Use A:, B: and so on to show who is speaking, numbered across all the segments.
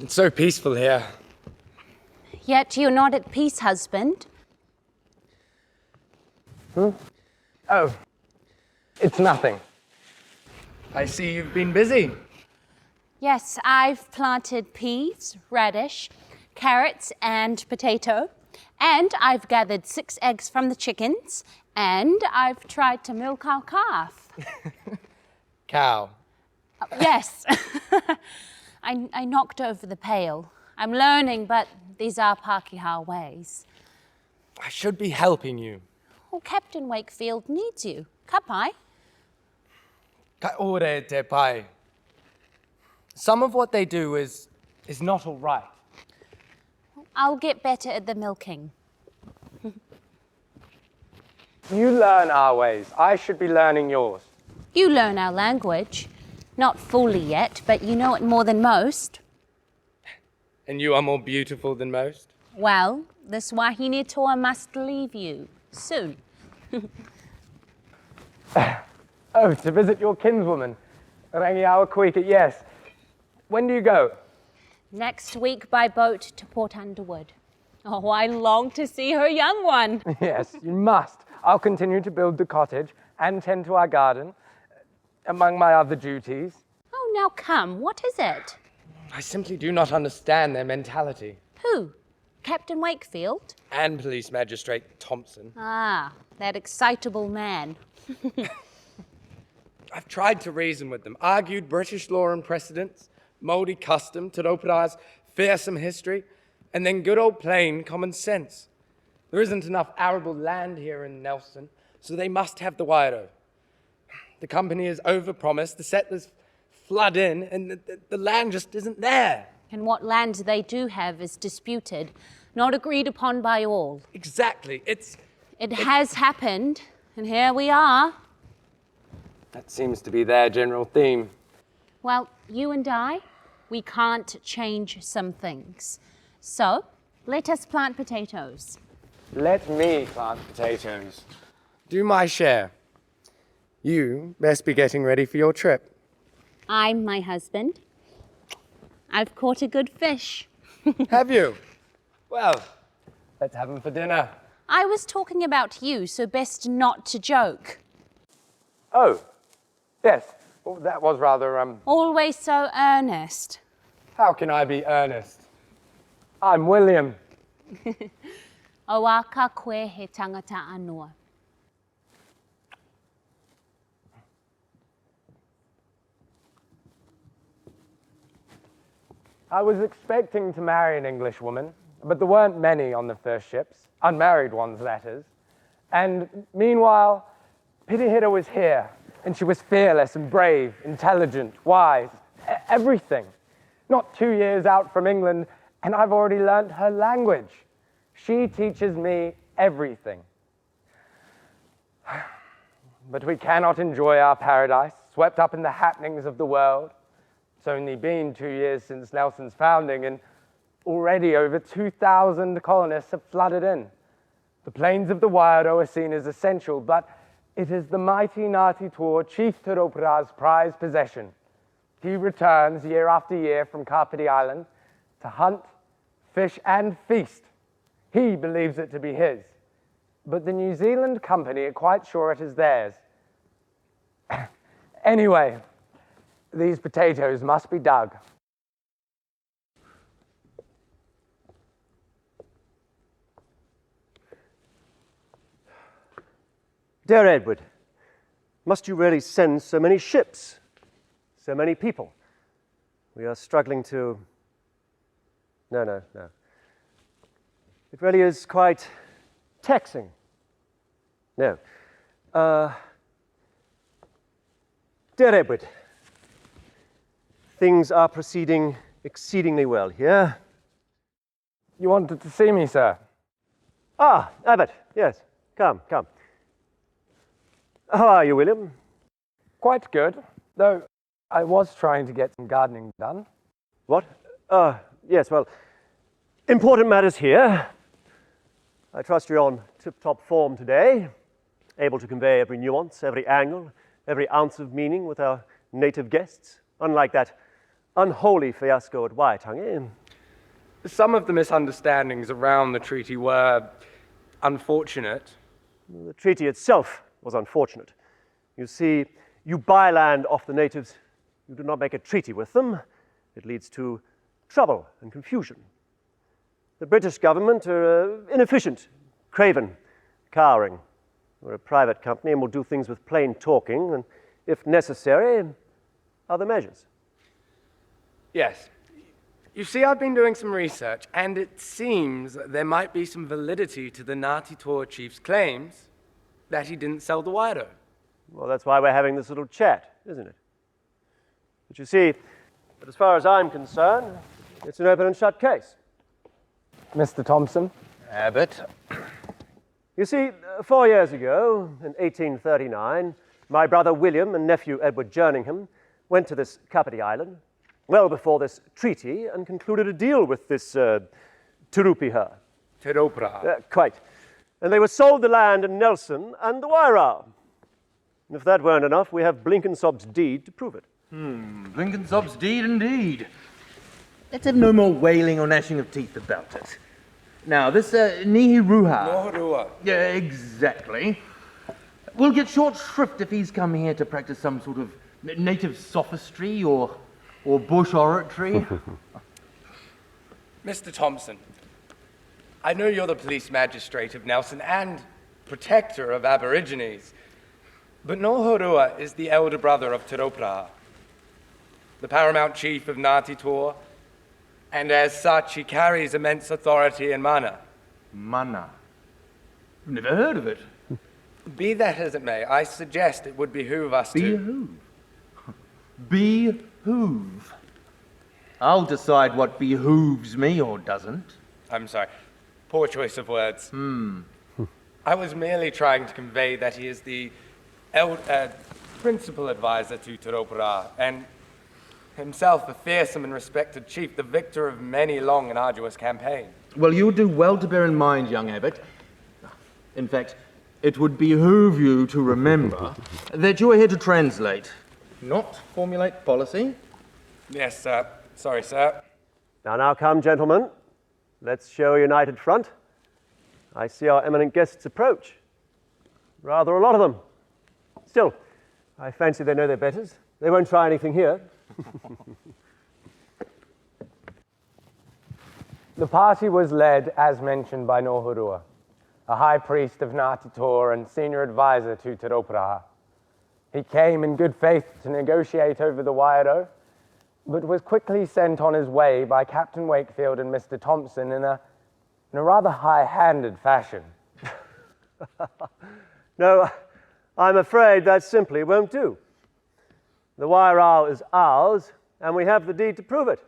A: It's so peaceful here.
B: Yet you're not at peace, husband.
A: Oh, it's nothing. I see you've been busy.
B: Yes, I've planted peas, radish, carrots, and potato. And I've gathered 6 eggs from the chickens. And I've tried to milk our calf.
A: Cow.
B: Yes. I knocked over the pail. I'm learning, but these are Pākehā ways.
A: I should be helping you.
B: Well, Captain Wakefield needs you. Ka pai?
A: Ka ore te pai. Some of what they do is not all right.
B: I'll get better at the milking.
A: You learn our ways. I should be learning yours.
B: You learn our language. Not fully yet, but you know it more than most.
A: And you are more beautiful than most?
B: Well, this wahine toa must leave you soon.
A: Oh, to visit your kinswoman. Rangiawa Kuika, yes. When do you go?
B: Next week by boat to Port Underwood. Oh, I long to see her young one.
A: Yes, you must. I'll continue to build the cottage and tend to our garden, among my other duties.
B: Oh, now come, what is it?
A: I simply do not understand their mentality.
B: Who? Captain Wakefield?
A: And Police Magistrate Thompson.
B: Ah, that excitable man.
A: I've tried to reason with them, argued British law and precedents, Māori custom, Te Raupara's fearsome history, and then good old plain common sense. There isn't enough arable land here in Nelson, so they must have the Wairau. The company has overpromised, the settlers flood in, and the land just isn't there.
B: And what land they do have is disputed, not agreed upon by all.
A: Exactly.
B: It has happened, and here we are.
A: That seems to be their general theme.
B: Well, you and I, we can't change some things. So, let us plant potatoes.
A: Let me plant potatoes. Do my share. You best be getting ready for your trip.
B: I'm my husband. I've caught a good fish.
A: Have you? Well, let's have them for dinner.
B: I was talking about you, so best not to joke.
A: Oh, yes. Well, that was rather,
B: Always so earnest.
A: How can I be earnest? I'm William.
B: O a ka koe he tangata anua.
A: I was expecting to marry an English woman, but there weren't many on the first ships, unmarried ones, that is. And meanwhile, Pitihira was here, and she was fearless and brave, intelligent, wise, everything. Not 2 years out from England, and I've already learnt her language. She teaches me everything. But we cannot enjoy our paradise, swept up in the happenings of the world. It's only been 2 years since Nelson's founding, and already over 2,000 colonists have flooded in. The plains of the Wairau are seen as essential, but it is the mighty Ngāti Toa, Chief Te Raupara's prized possession. He returns year after year from Kapiti Island to hunt, fish, and feast. He believes it to be his, but the New Zealand company are quite sure it is theirs. Anyway, these potatoes must be dug.
C: Dear Edward, must you really send so many ships, so many people? We are struggling to... No. It really is quite taxing. No. Dear Edward, things are proceeding exceedingly well here.
A: You wanted to see me, sir?
C: Ah, Abbott, yes. Come. How are you, William?
A: Quite good, though I was trying to get some gardening done.
C: What? Yes, well, important matters here. I trust you're on tip-top form today, able to convey every nuance, every angle, every ounce of meaning with our native guests, unlike that unholy fiasco at Waitangi.
A: Some of the misunderstandings around the treaty were unfortunate.
C: The treaty itself was unfortunate. You see, you buy land off the natives, you do not make a treaty with them. It leads to trouble and confusion. The British government are inefficient, craven, cowering. We're a private company and will do things with plain talking and, if necessary, other measures.
A: Yes. You see, I've been doing some research, and it seems that there might be some validity to the Ngāti Toa chief's claims that he didn't sell the Wairau.
C: Well, that's why we're having this little chat, isn't it? But you see, as far as I'm concerned, it's an open and shut case.
A: Mr. Thompson?
D: Abbott.
C: You see, 4 years ago, in 1839, my brother William and nephew Edward Jerningham went to this Kapiti Island, well before this treaty, and concluded a deal with this Turupiha.
A: Teropra.
C: Quite. And they were sold the land in Nelson and the Wairau. And if that weren't enough, we have Blenkinsop's deed to prove it.
D: Blenkinsop's deed indeed. Let's have no more wailing or gnashing of teeth about it. Now, this Nihiruha...
A: Nohorua.
D: Yeah, exactly. We'll get short shrift if he's come here to practice some sort of native sophistry or bush oratory.
A: Mr. Thompson, I know you're the police magistrate of Nelson and protector of Aborigines, but Nohorua is the elder brother of Teropra, the paramount chief of Ngāti Toa, and as such he carries immense authority and mana.
D: Mana. Never heard of it.
A: Be that as it may, I suggest it would behoove us to...
D: Behoove. I'll decide what behooves me or doesn't.
A: I'm sorry, poor choice of words. I was merely trying to convey that he is the principal advisor to Teropara, and himself a fearsome and respected chief, the victor of many long and arduous campaigns.
D: Well, you do well to bear in mind, young Abbott. In fact, it would behoove you to remember that you are here to translate, not formulate policy.
A: Yes, sir. Sorry, sir.
C: Now come, gentlemen. Let's show a united front. I see our eminent guests approach. Rather a lot of them. Still, I fancy they know their betters. They won't try anything here.
A: The party was led, as mentioned, by Nohorua, a high priest of Ngāti Toa and senior advisor to Teropara. He came in good faith to negotiate over the Wairau, but was quickly sent on his way by Captain Wakefield and Mr. Thompson in a rather high-handed fashion.
C: No, I'm afraid that simply won't do. The Wairau is ours, and we have the deed to prove it.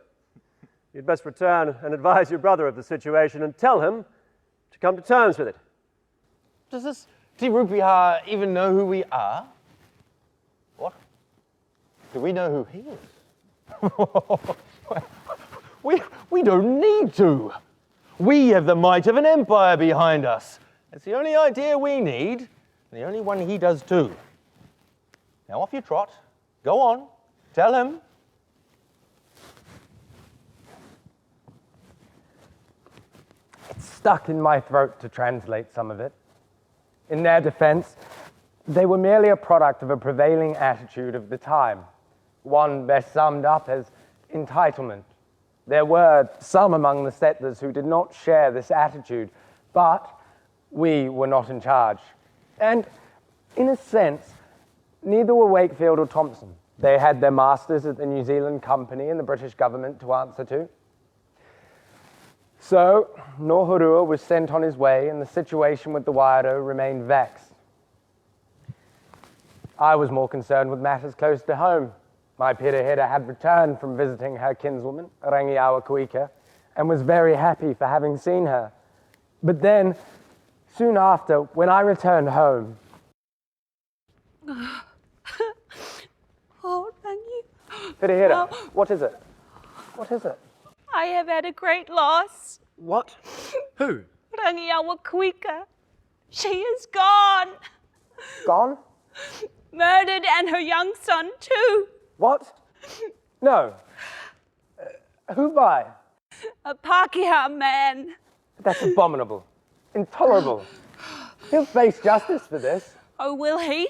C: You'd best return and advise your brother of the situation and tell him to come to terms with it.
E: Does this Tirupiha even know who we are? What? Do we know who he is? we don't need to. We have the might of an empire behind us. It's the only idea we need, and the only one he does too. Now off you trot. Go on. Tell him.
A: stuck in my throat to translate some of it. In their defense, they were merely a product of a prevailing attitude of the time, one best summed up as entitlement. There were some among the settlers who did not share this attitude, but we were not in charge. And in a sense, neither were Wakefield or Thompson. They had their masters at the New Zealand Company and the British government to answer to. So, Nohurua was sent on his way, and the situation with the Wairau remained vexed. I was more concerned with matters close to home. My pirihira had returned from visiting her kinswoman, Rangiawa Kuika, and was very happy for having seen her. But then, soon after, when I returned home...
B: Oh, thank you.
A: Pirihira,
B: Oh.
A: what is it? What is it?
B: I have had a great loss.
C: What? Who?
B: Rangiawa Kuika. She is gone.
A: Gone?
B: Murdered, and her young son too.
A: What? No. Who by?
B: A Pākehā man.
A: That's abominable. Intolerable. He'll face justice for this.
B: Oh, will he?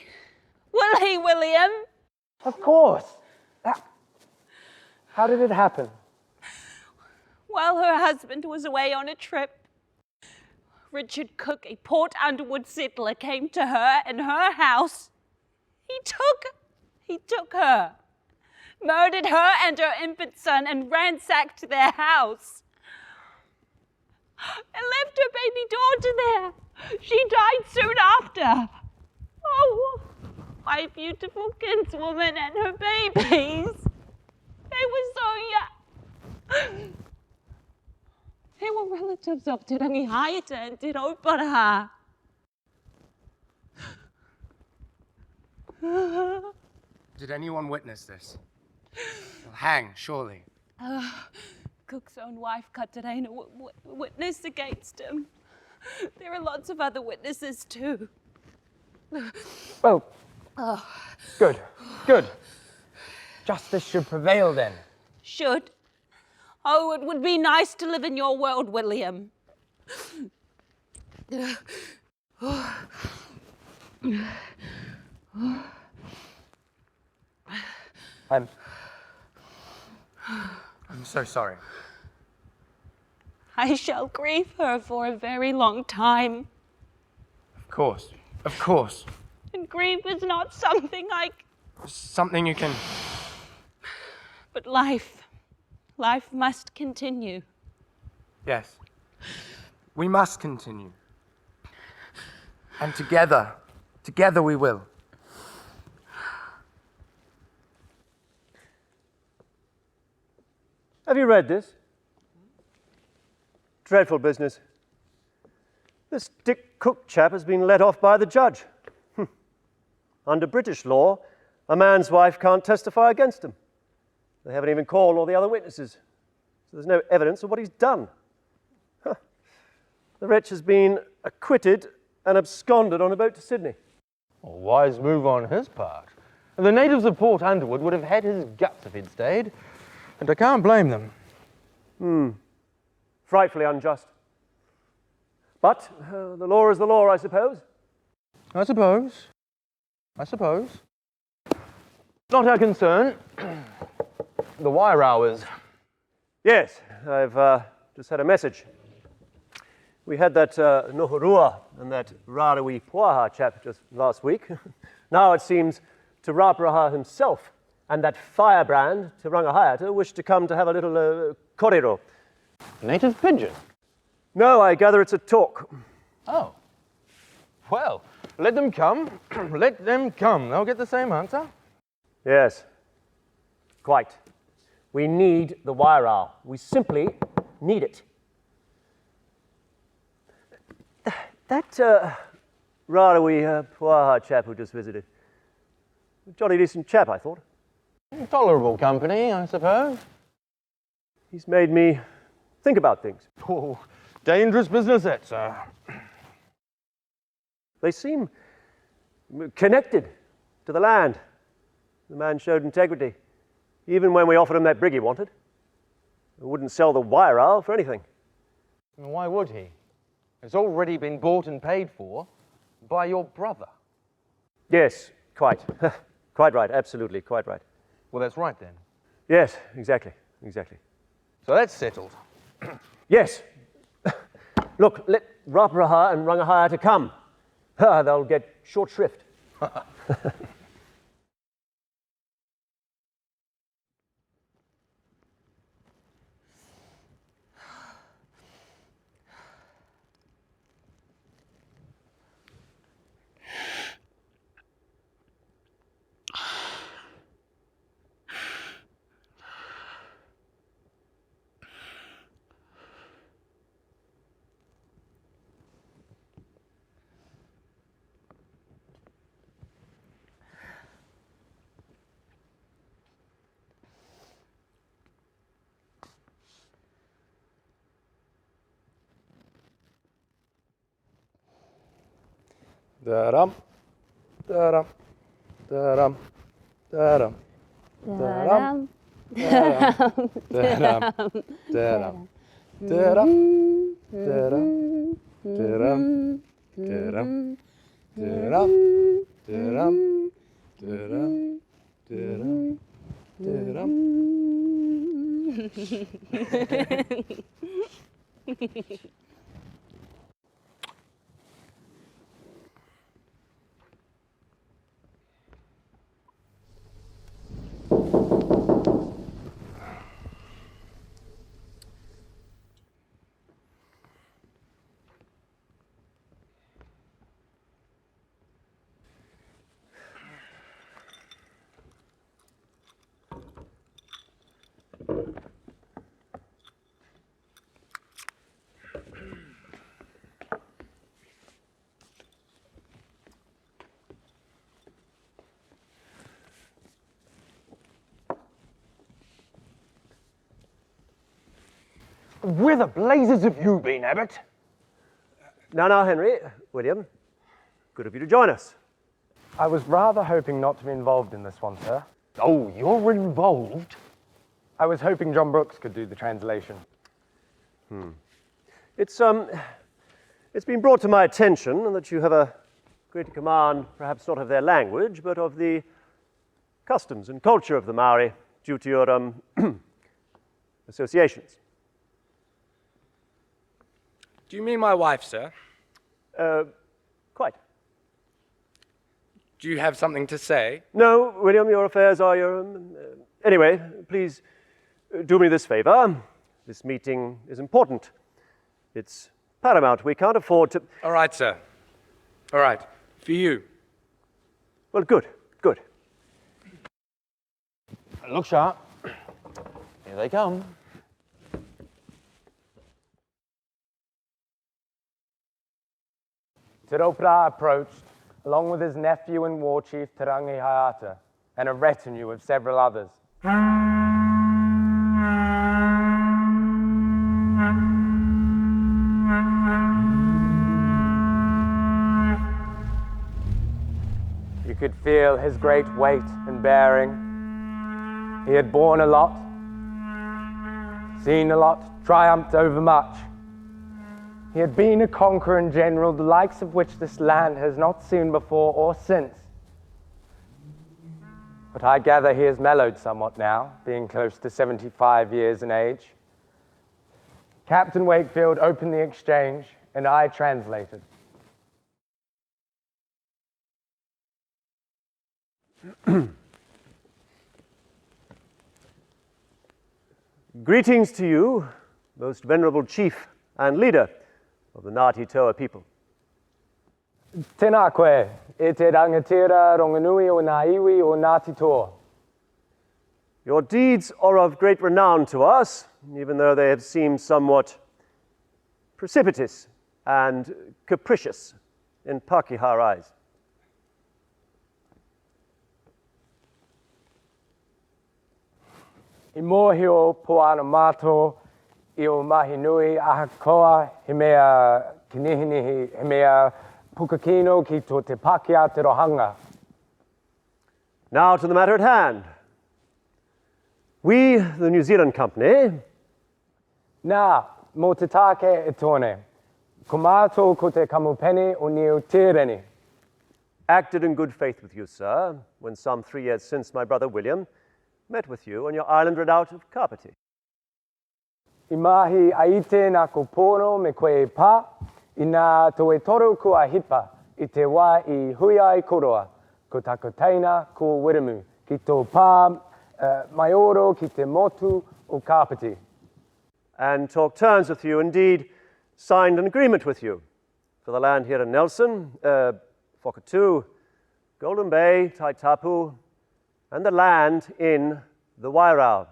B: Will he, William?
A: Of course. How did it happen?
B: While her husband was away on a trip, Richard Cook, a Port Underwood settler, came to her in her house. He took her, murdered her and her infant son, and ransacked their house. And left her baby daughter there. She died soon after. Oh, my beautiful kinswoman and her babies. They were so young. They were relatives of Te Rangihaeta and Te Rauparaha.
A: Did anyone witness this? They'll hang, surely.
B: Cook's own wife, Katarina, witnessed against him. There are lots of other witnesses too.
A: Well, good, good. Justice should prevail then.
B: Should. Oh, it would be nice to live in your world, William.
A: I'm so sorry.
B: I shall grieve her for a very long time.
A: Of course.
B: And grief is not something
A: Something you can...
B: But life must continue.
A: Yes. We must continue. And together we will.
C: Have you read this? Dreadful business. This Dick Cook chap has been let off by the judge. Under British law, a man's wife can't testify against him. They haven't even called all the other witnesses, so there's no evidence of what he's done. The wretch has been acquitted and absconded on a boat to Sydney.
E: A wise move on his part. The natives of Port Underwood would have had his guts if he'd stayed, and I can't blame them.
C: Frightfully unjust. But the law is the law, I suppose.
E: I suppose. Not our concern. The Wairau is.
C: Yes, I've just had a message. We had that Nohurua and that Rarawi Puaha chap just last week. Now it seems Te Rauparaha himself and that firebrand, Te Rangihaeta, wish to come to have a little korero.
E: Native pigeon?
C: No, I gather it's a talk.
E: Oh. Well, let them come. Let them come. They'll get the same answer.
C: Yes, quite. We need the Wairau. We simply need it. That Rarawi Puaha chap who just visited, a jolly decent chap, I thought.
E: Tolerable company, I suppose.
C: He's made me think about things.
E: Oh, dangerous business that, sir.
C: They seem connected to the land. The man showed integrity, even when we offered him that brig he wanted. He wouldn't sell the Wairau for anything.
E: Why would he? has already been bought and paid for by your brother.
C: Yes, quite. Quite right, absolutely, quite right.
E: Well, that's right then.
C: Yes, exactly, exactly.
E: So that's settled.
C: Yes. Look, let Rapraha and Rangahaya to come. They'll get short shrift.
A: Da-dum, da-dum, da-dum, da-dum, da-dum, da-dum, da-dum, da-dum, da-dum, da-dum, da-dum, da-dum, da-dum, da-dum, da-dum, da-dum, da-dum.
E: Where the blazes have you been, Abbot?
C: Now, Henry, William, good of you to join us.
A: I was rather hoping not to be involved in this one, sir.
E: Oh, you're involved?
A: I was hoping John Brooks could do the translation.
C: It's been brought to my attention that you have a greater command, perhaps not of their language, but of the customs and culture of the Maori, due to your associations.
A: Do you mean my wife, sir?
C: Quite.
A: Do you have something to say?
C: No, William, your affairs are your... anyway, please do me this favor. This meeting is important. It's paramount. We can't afford to...
A: All right, sir. All right. For you.
C: Well, good, good.
E: Look sharp. Here they come.
A: Te Raupara approached, along with his nephew and war chief Te Rangi Hayata, and a retinue of several others. You could feel his great weight and bearing. He had borne a lot, seen a lot, triumphed over much. He had been a conqueror and general, the likes of which this land has not seen before or since. But I gather he has mellowed somewhat now, being close to 75 years in age. Captain Wakefield opened the exchange, and I translated.
C: Greetings to you, most venerable chief and leader of the Ngāti Toa people.
A: Tēnā koe, e te rangatira rongonui o ngā iwi o Ngāti Toa.
C: Your deeds are of great renown to us, even though they have seemed somewhat precipitous and capricious in Pākehā eyes.
A: I mōhi o Poana Mato, I o mahi nui ahakoa, he mea kinihinihi, he mea pukakino ki tō te Pākehā te rohanga.
C: Now to the matter at hand. We, the New Zealand Company,
A: Nā, mō te tāke e tōne, Ko mātou ko te kamupene o Niu Tireni.
C: Acted in good faith with you, sir, when some 3 years since my brother William met with you on your island redoubt of Kapiti.
A: I mahi aite nā ko pono me koe pā, I nā toe toru kua hipa, I te wā I hui ai koroa, ko tako teina ko wiramu, ki tō pā mai oro ki te motu o Kapiti.
C: And talked terms with you, indeed signed an agreement with you for the land here in Nelson, Whakatū, Golden Bay, Taitapu, and the land in the Wairau.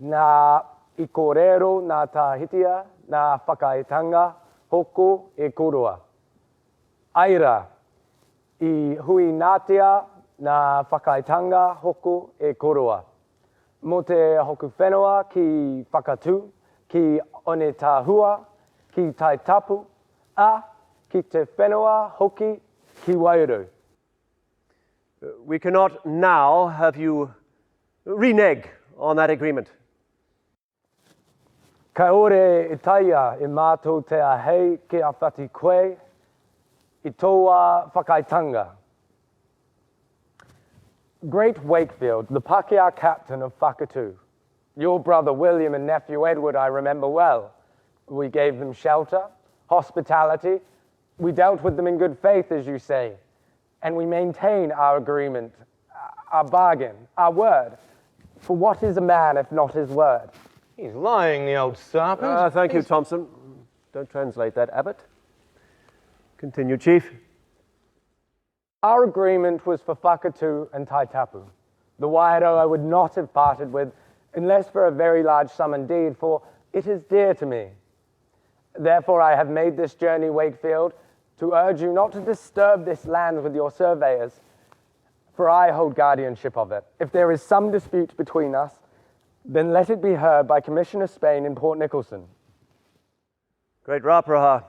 A: Nā I kōrero nā tāhitia, nā whakaitanga, hoko e koroa. Aira, I hui nātia, nā whakaitanga, hoko e koroa. Mo te hoku whenua ki whakatū, ki one tāhua, ki taitapu, ki te whenua hoki ki Wairau.
C: We cannot now have you renege on that agreement.
A: Kai ore I taia I mātou te ahei ki a whati koe, I tōa whakaitanga. Great Wakefield, the Pākehā captain of Whakatū. Your brother William and nephew Edward I remember well. We gave them shelter, hospitality. We dealt with them in good faith, as you say. And we maintain our agreement, our bargain, our word. For what is a man if not his word?
E: He's lying, the old serpent.
C: Thank you, Thompson. Don't translate that, Abbot. Continue, Chief.
A: Our agreement was for Whakatū and Taitapu. The Wairau I would not have parted with, unless for a very large sum indeed, for it is dear to me. Therefore I have made this journey, Wakefield, to urge you not to disturb this land with your surveyors, for I hold guardianship of it. If there is some dispute between us, then let it be heard by Commissioner Spain in Port Nicholson.
C: Great Rapraha.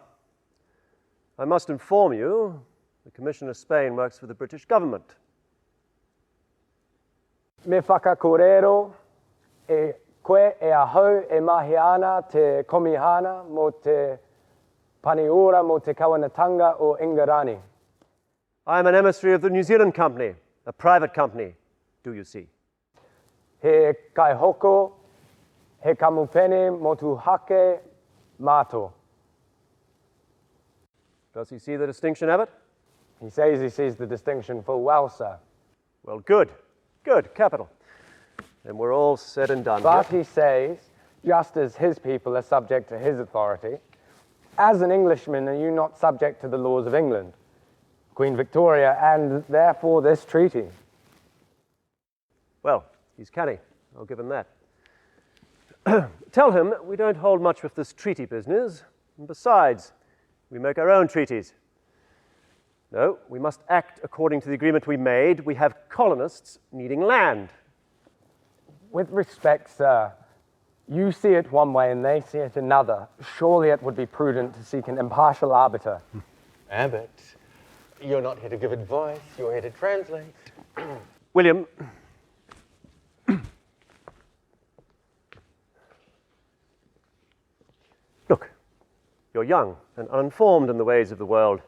C: I must inform you, the Commissioner Spain works for the British government.
A: Me whakakorero e koe e ahau e mahi ana te komihana mo te paniora mo te kawanatanga o Ingarani.
C: I am an emissary of the New Zealand Company, a private company, do you see?
A: He kaihoko, he kamupene mo tu hake mato.
C: Does he see the distinction, Abbot?
A: He says he sees the distinction full well, sir.
C: Well, good, capital. Then we're all said and done.
A: But he says, just as his people are subject to his authority, as an Englishman are you not subject to the laws of England, Queen Victoria, and therefore this treaty?
C: Well, he's canny, I'll give him that. Tell him we don't hold much with this treaty business, and besides, we make our own treaties. No, we must act according to the agreement we made. We have colonists needing land.
A: With respect, sir, you see it one way and they see it another. Surely it would be prudent to seek an impartial arbiter.
E: Abbot, you're not here to give advice, you're here to translate.
C: William, look, you're young and uninformed in the ways of the world.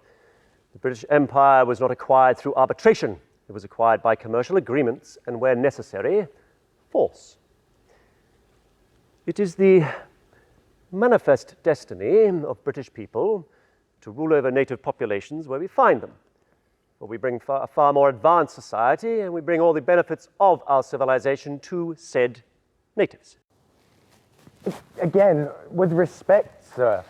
C: The British Empire was not acquired through arbitration. It was acquired by commercial agreements and, where necessary, force. It is the manifest destiny of British people to rule over native populations where we find them. Where we bring a far more advanced society and we bring all the benefits of our civilization to said natives.
A: Again, with respect, sir,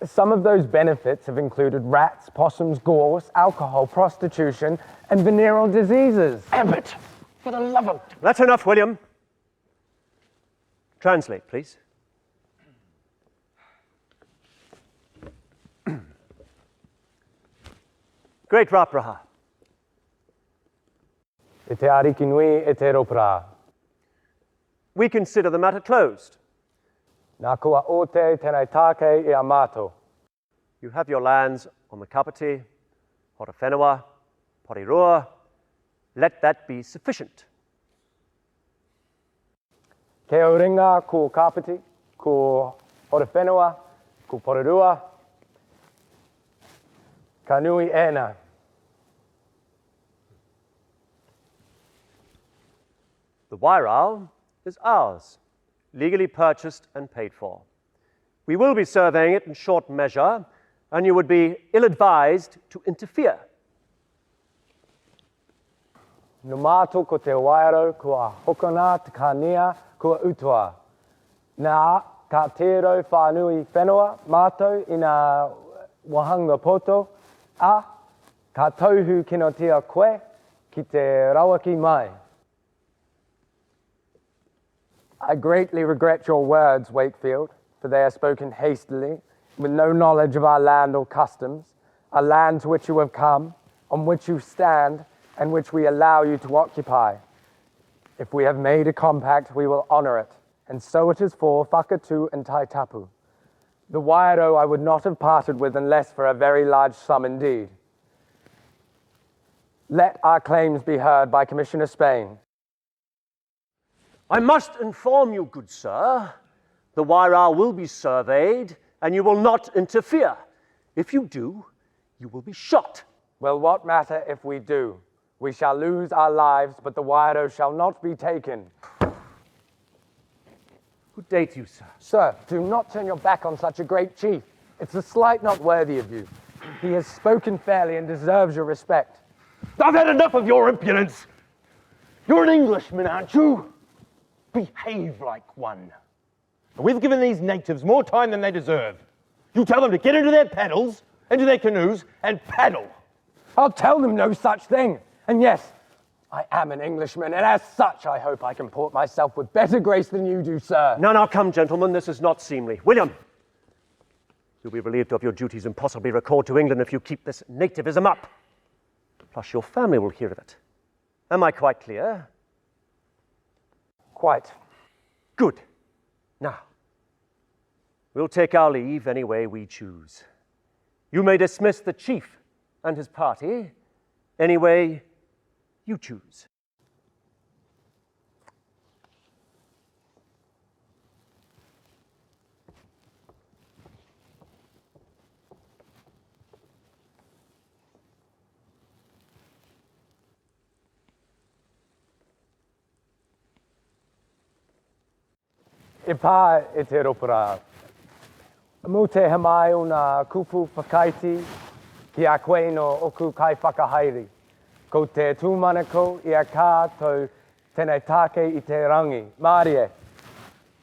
A: some of those benefits have included rats, possums, gorse, alcohol, prostitution, and venereal diseases.
E: Abbot, for the love of...
C: That's enough, William. Translate, please. Great Rapraha.
A: E te ariki nui e te ropra.
C: We consider the matter closed.
A: Nā kua ote tēnei tākei I a mātou.
C: You have your lands on the Kapiti, Horowhenua, Porirua. Let that be sufficient.
A: Ke o ringa ko Kapiti, ko Horowhenua, Ku porirua, ka nui ena.
C: The Wairau is ours, legally purchased and paid for. We will be surveying it in short measure, and you would be ill-advised to interfere.
A: No mātou ko te wairau kua hokona te kānia kua utua. Nā ka tērau whānui whenua mātou i ngā wahanga poto, a ka tauhu kinotia koe ki te rawaki mai. I greatly regret your words, Wakefield, for they are spoken hastily, with no knowledge of our land or customs, a land to which you have come, on which you stand, and which we allow you to occupy. If we have made a compact, we will honor it, and so it is for Whakatu and Taitapu. The Wairau I would not have parted with unless for a very large sum indeed. Let our claims be heard by Commissioner Spain.
C: I must inform you, good sir, the Wairau will be surveyed, and you will not interfere. If you do, you will be shot.
A: Well, what matter if we do? We shall lose our lives, but the Wairau shall not be taken.
C: Good day to you, sir.
A: Sir, do not turn your back on such a great chief. It's a slight not worthy of you. He has spoken fairly and deserves your respect.
E: I've had enough of your impudence. You're an Englishman, aren't you? Behave like one. We've given these natives more time than they deserve. You tell them to get into their paddles, into their canoes, and paddle.
A: I'll tell them no such thing. And yes, I am an Englishman, and as such, I hope I can port myself with better grace than you do, sir.
C: Now, come, gentlemen, this is not seemly. William, you'll be relieved of your duties and possibly recalled to England if you keep this nativism up. Plus, your family will hear of it. Am I quite clear?
A: Quite.
C: Good. Now, we'll take our leave any way we choose. You may dismiss the chief and his party any way you choose.
A: E pā e te ropura. Mō te hamai o ngā kupu whakaiti ki a koe no oku kai whakahaere. Ko te tūmanako i a kātou tēnei tāke i te rangi. Mārie,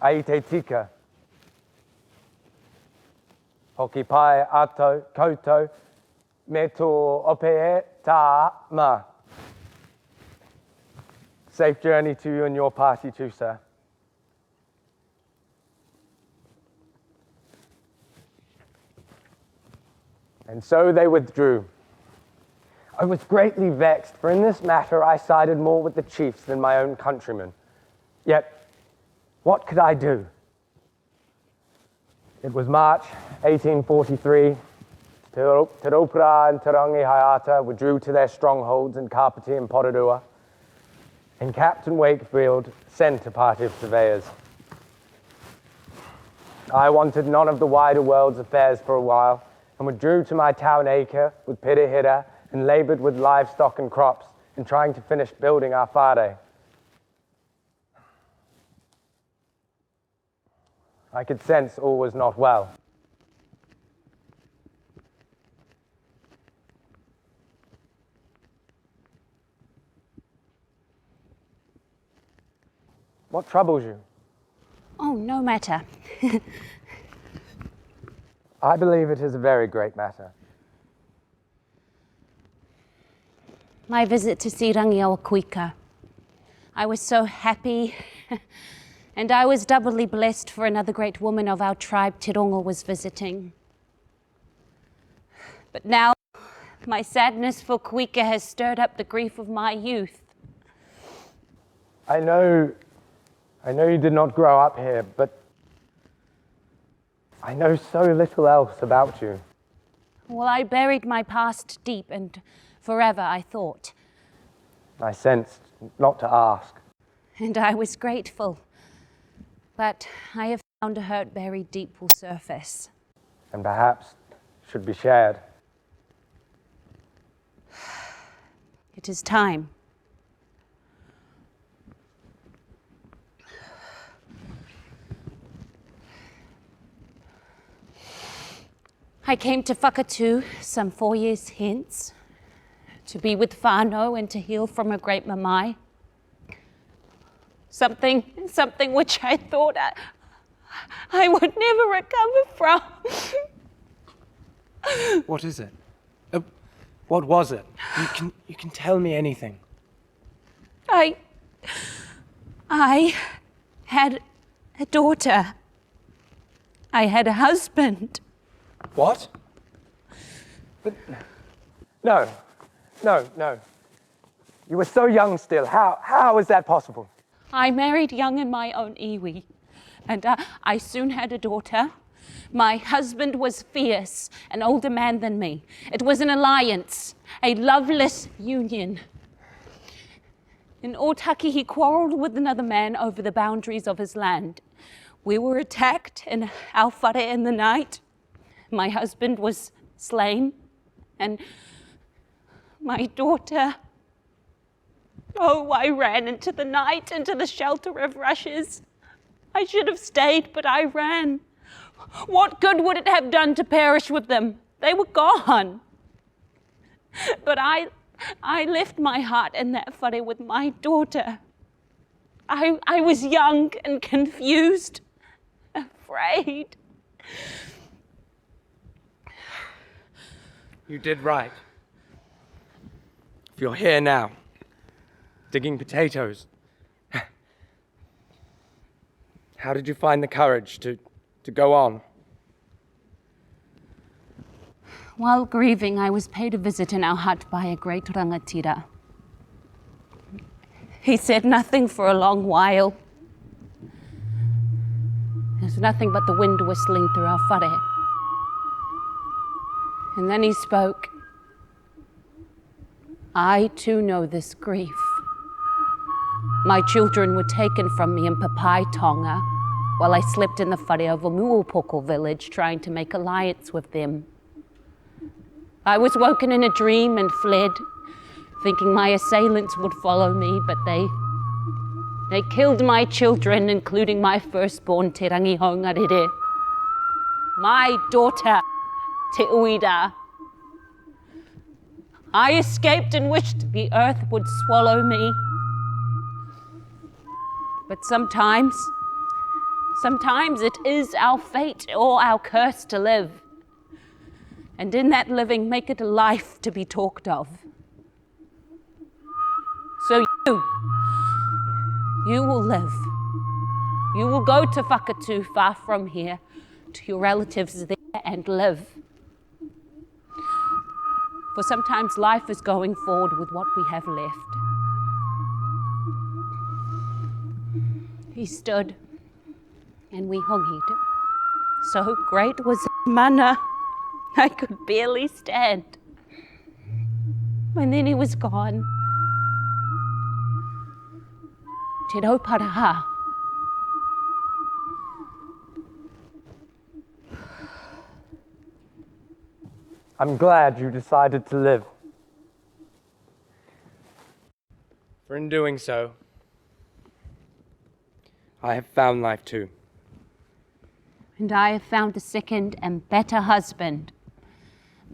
A: a i te tika. Hoki pai atou, koutou, me tō ope e tā mā. Safe journey to you and your party too, sir. And so they withdrew. I was greatly vexed, for in this matter I sided more with the chiefs than my own countrymen. Yet, what could I do? It was March 1843. Te Ropura and Te Rangi Haiata withdrew to their strongholds in Kapiti and Porirua, and Captain Wakefield sent a party of surveyors. I wanted none of the wider world's affairs for a while, and withdrew to my town acre with pirihira and laboured with livestock and crops in trying to finish building our whare. I could sense all was not well. What troubles you?
B: Oh, no matter.
A: I believe it is a very great matter.
B: My visit to Rangiawakuika. I was so happy, and I was doubly blessed for another great woman of our tribe Te Rongo was visiting. But now, my sadness for Kuika has stirred up the grief of my youth.
A: I know you did not grow up here, but I know so little else about you.
B: Well, I buried my past deep, and forever, I thought.
A: I sensed not to ask.
B: And I was grateful. But I have found a hurt buried deep will surface.
A: and perhaps should be shared.
B: It is time. I came to Whakatū some 4 years hence to be with whānau and to heal from a great mamai. Something which I thought I would never recover from.
A: What is it? What was it? You can tell me anything.
B: I had a daughter. I had a husband.
A: What? But no. You were so young still. How is that possible?
B: I married young in my own iwi, and I soon had a daughter. My husband was fierce, an older man than me. It was an alliance, a loveless union. In Otaki, he quarreled with another man over the boundaries of his land. We were attacked in our whare in the night. My husband was slain, and my daughter... Oh, I ran into the night, into the shelter of rushes. I should have stayed, but I ran. What good would it have done to perish with them? They were gone. But I left my heart in that whare with my daughter. I was young and confused, afraid.
A: You did right. If you're here now, digging potatoes, how did you find the courage to go on?
B: While grieving, I was paid a visit in our hut by a great rangatira. He said nothing for a long while. There's nothing but the wind whistling through our whare. And then he spoke. I too know this grief. My children were taken from me in Papai Tonga while I slept in the whare of a Muopoko village trying to make alliance with them. I was woken in a dream and fled, thinking my assailants would follow me, but they killed my children, including my firstborn, Te Rangihongarere. My daughter, Te Uida. I escaped and wished the earth would swallow me. But sometimes it is our fate or our curse to live. And in that living, make it a life to be talked of. So you will live. You will go to Whakatū, far from here, to your relatives there and live. For sometimes life is going forward with what we have left. He stood, and we hongied. So great was his mana, I could barely stand. And then he was gone. Te rauparaha.
A: I'm glad you decided to live. For in doing so, I have found life too.
B: And I have found a second and better husband.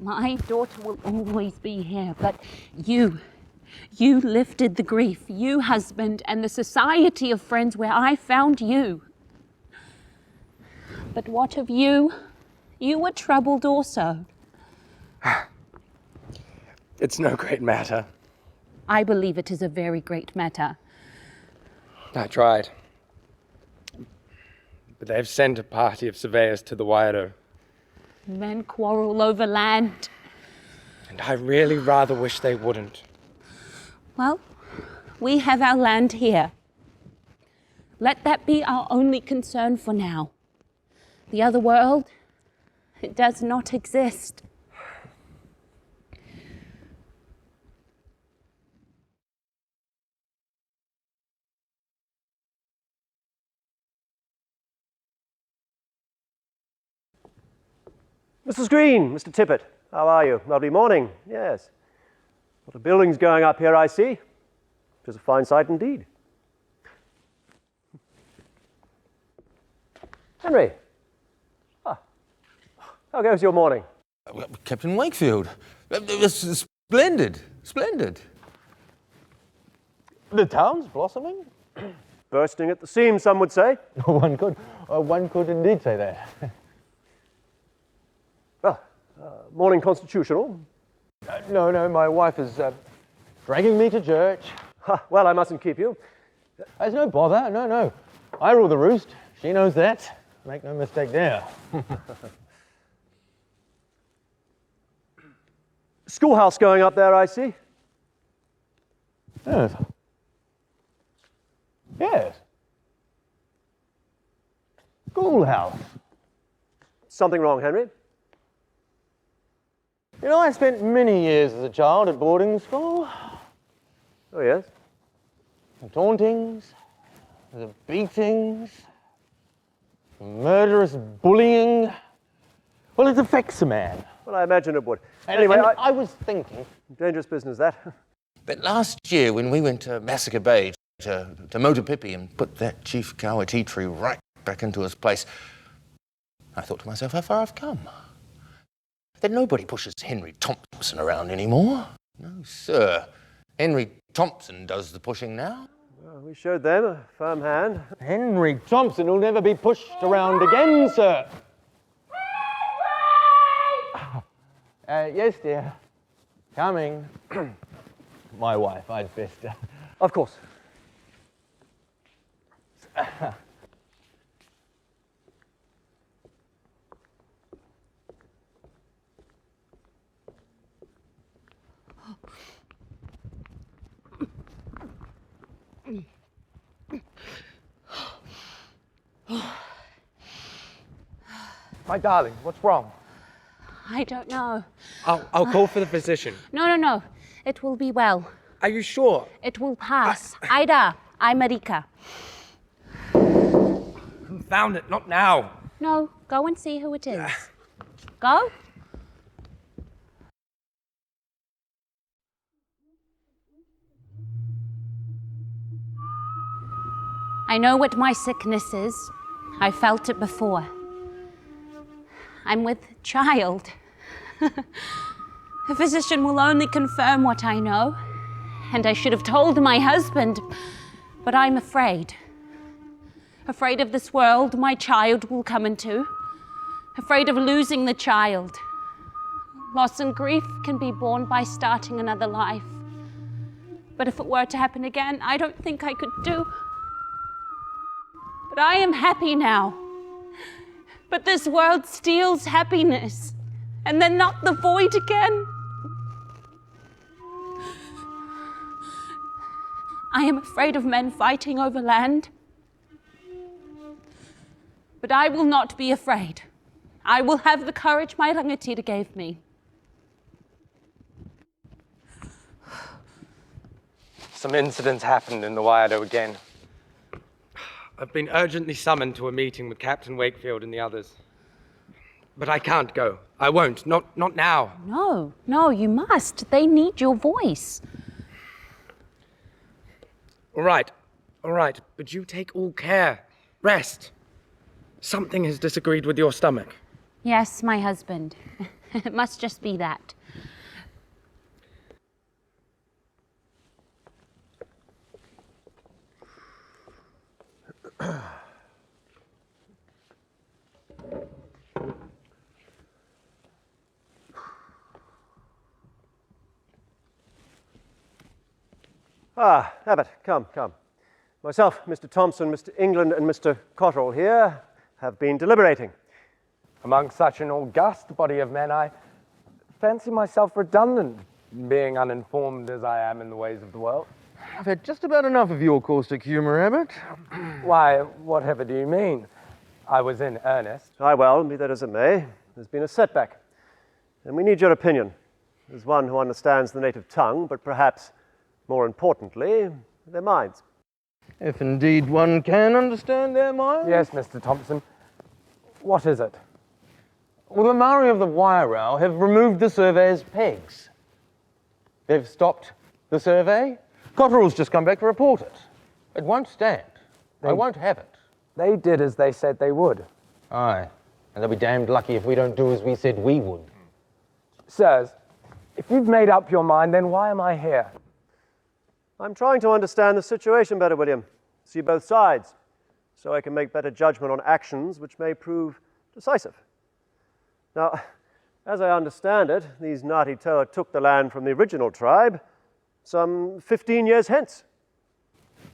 B: My daughter will always be here, but you lifted the grief, you husband, and the society of friends where I found you. But what of you? You were troubled also.
A: It's no great matter.
B: I believe it is a very great matter.
A: I tried. But they've sent a party of surveyors to the Wairau.
B: Men quarrel over land.
A: And I really rather wish they wouldn't.
B: Well, we have our land here. Let that be our only concern for now. The other world, it does not exist.
C: Mrs. Green, Mr. Tippett, how are you? Lovely morning. Yes. What a building's going up here, I see. It is a fine sight indeed. Henry. Ah. How goes your morning?
F: Captain Wakefield. Splendid, splendid.
E: The town's blossoming?
C: Bursting at the seams, some would say.
E: One could indeed say that.
C: Well, morning constitutional.
E: No, my wife is dragging me to church.
C: Well, I mustn't keep you.
E: There's no bother, no. I rule the roost. She knows that. Make no mistake there.
C: Schoolhouse going up there, I see.
E: Yes. Yes. Schoolhouse.
C: Something wrong, Henry?
E: You know, I spent many years as a child at boarding school.
C: Oh, yes?
E: The tauntings, the beatings, the murderous bullying. Well, it affects a man.
C: Well, I imagine it would.
E: Anyway,
C: Anyway,
E: I was thinking.
C: Dangerous business, that.
F: But last year, when we went to Massacre Bay to motor Pippi and put that Chief Cower tea tree right back into its place, I thought to myself, how far I've come. That nobody pushes Henry Thompson around anymore. No, sir. Henry Thompson does the pushing now.
C: Well, we showed them a firm hand.
E: Henry Thompson will never be pushed around again, sir. Yes, dear. Coming. My wife, I'd best.
C: Of course.
A: My darling, what's wrong?
B: I don't know.
A: I'll call for the physician.
B: No. It will be well.
A: Are you sure?
B: It will pass. Ida, I'm Marika.
A: Found it, not now.
B: No, go and see who it is. Go. I know what my sickness is. I felt it before. I'm with child. A physician will only confirm what I know. And I should have told my husband, but I'm afraid. Afraid of this world my child will come into. Afraid of losing the child. Loss and grief can be borne by starting another life. But if it were to happen again, I don't think I could do. But I am happy now. But this world steals happiness, and then not the void again. I am afraid of men fighting over land. But I will not be afraid. I will have the courage my rangatira gave me.
A: Some incidents happened in the Wairau again. I've been urgently summoned to a meeting with Captain Wakefield and the others. But I can't go. I won't. Not now.
B: No, you must. They need your voice.
A: All right. But you take all care. Rest. Something has disagreed with your stomach.
B: Yes, my husband. It must just be that.
C: Abbott, come. Myself, Mr. Thompson, Mr. England, and Mr. Cotterell here have been deliberating.
A: Among such an august body of men, I fancy myself redundant, being uninformed as I am in the ways of the world.
D: I've had just about enough of your caustic humour, Abbott.
A: Why, whatever do you mean? I was in earnest.
C: Aye, well, be that as it may, there's been a setback. And we need your opinion, as one who understands the native tongue, but perhaps more importantly, their minds.
D: If indeed one can understand their minds.
A: Yes, Mr. Thompson. What is it?
D: Well, the Maori of the Wairau have removed the surveyor's pegs. They've stopped the survey. Cotterill's just come back to report it. It won't stand. I won't have it.
A: They did as they said they would.
D: Aye. And they'll be damned lucky if we don't do as we said we would.
A: Sirs, if you've made up your mind, then why am I here?
C: I'm trying to understand the situation better, William. See both sides, so I can make better judgment on actions which may prove decisive. Now, as I understand it, these Ngāti Toa took the land from the original tribe some 15 years hence.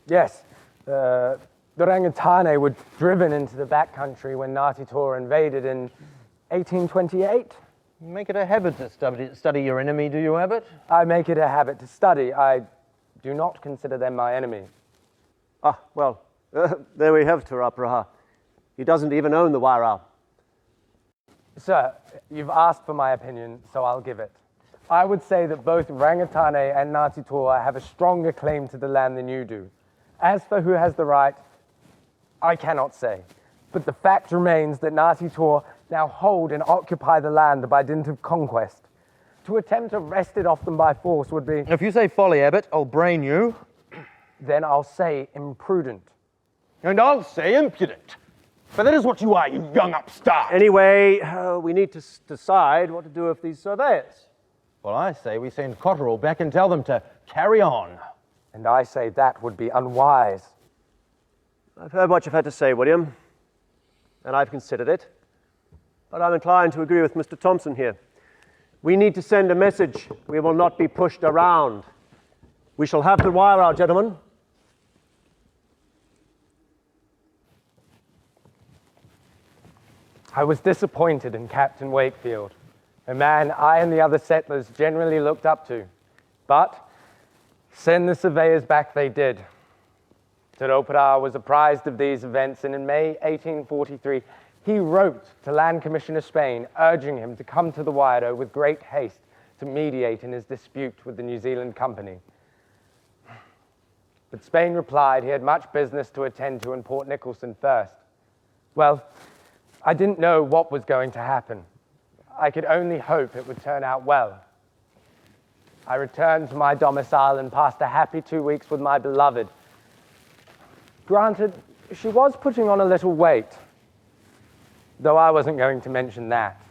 A: Yes, the Rangitane were driven into the backcountry when Ngāti Toa invaded in 1828.
D: Make it a habit to study your enemy, do you, Abbot?
A: I make it a habit to study. I do not consider them my enemy.
C: Ah, well, there we have Te Rapraha. He doesn't even own the Wairau.
A: Sir, you've asked for my opinion, so I'll give it. I would say that both Rangitane and Ngāti Toa have a stronger claim to the land than you do. As for who has the right, I cannot say. But the fact remains that Ngāti Toa now hold and occupy the land by dint of conquest. To attempt to wrest it off them by force would be...
D: If you say folly, Abbot, I'll brain you.
A: Then I'll say imprudent.
E: And I'll say impudent. For that is what you are, you young upstart.
C: Anyway, we need to decide what to do with these surveyors.
D: Well, I say we send Cotterill back and tell them to carry on.
A: And I say that would be unwise.
C: I've heard what you've had to say, William, and I've considered it. But I'm inclined to agree with Mr. Thompson here. We need to send a message. We will not be pushed around. We shall have the Wairau, gentlemen.
A: I was disappointed in Captain Wakefield, a man I and the other settlers generally looked up to. But send the surveyors back they did. Te Raupara was apprised of these events, and in May 1843, he wrote to Land Commissioner Spain, urging him to come to the Wairau with great haste to mediate in his dispute with the New Zealand Company. But Spain replied he had much business to attend to in Port Nicholson first. Well, I didn't know what was going to happen. I could only hope it would turn out well. I returned to my domicile and passed a happy 2 weeks with my beloved. Granted, she was putting on a little weight, though I wasn't going to mention that.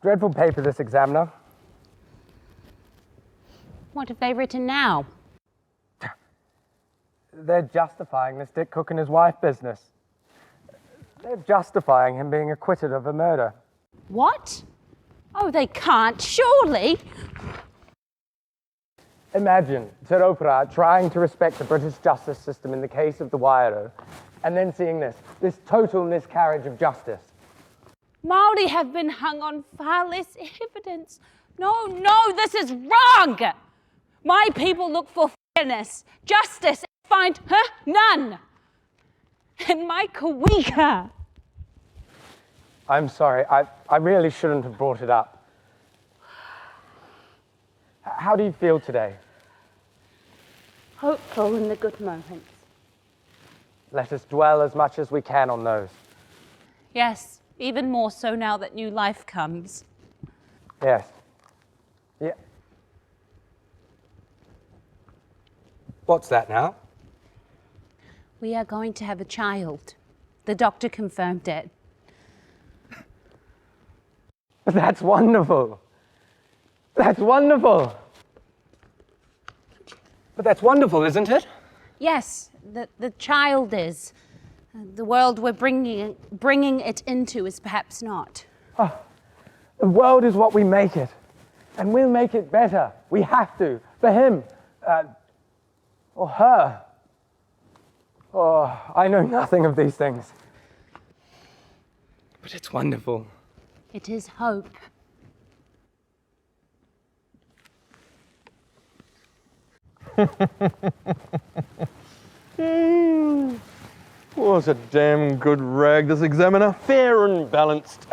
A: Dreadful paper, this, Examiner.
B: What have they written now?
A: They're justifying this Dick Cook and his wife business. They're justifying him being acquitted of a murder.
B: What? Oh, they can't, surely.
A: Imagine Te Raupara trying to respect the British justice system in the case of the Wairau, and then seeing this total miscarriage of justice.
B: Māori have been hung on far less evidence. No, this is wrong. My people look for fairness, justice, and find none. And my kawika.
A: I'm sorry, I really shouldn't have brought it up. How do you feel today?
B: Hopeful in the good moments.
A: Let us dwell as much as we can on those.
B: Yes, even more so now that new life comes.
A: Yes. Yeah. What's that now?
B: We are going to have a child. The doctor confirmed it.
A: That's wonderful. That's wonderful. But that's wonderful, isn't it?
B: Yes, the child is. The world we're bringing it into is perhaps not.
A: The world is what we make it. And we'll make it better. We have to. For him. Or her. Oh, I know nothing of these things. But it's wonderful.
B: It is hope.
D: Was a damn good rag, this Examiner.
E: Fair and balanced.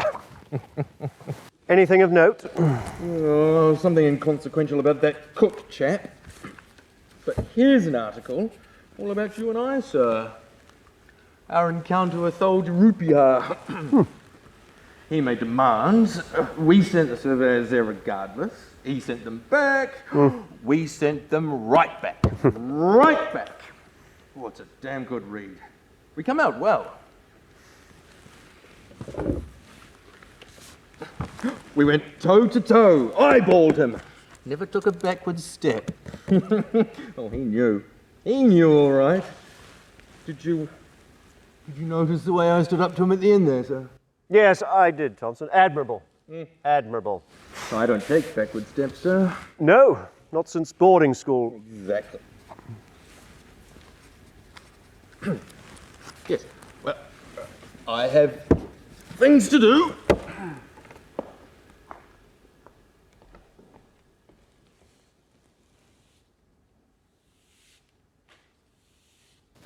C: Anything of note?
D: Oh, something inconsequential about that cook chap. But here's an article all about you and I, sir. Our encounter with old Rupiah. He made demands. We sent the surveyors there regardless. He sent them back. We sent them right back. Right back. Oh, it's a damn good read. We come out well. We went toe to toe. Eyeballed him. Never took a backward step. Oh, he knew. He knew all right. Did you notice the way I stood up to him at the end there, sir?
C: Yes, I did, Thompson. Admirable. Admirable.
D: I don't take backward steps, sir.
C: No, not since boarding school.
D: Exactly. Yes. Well, I have things to do.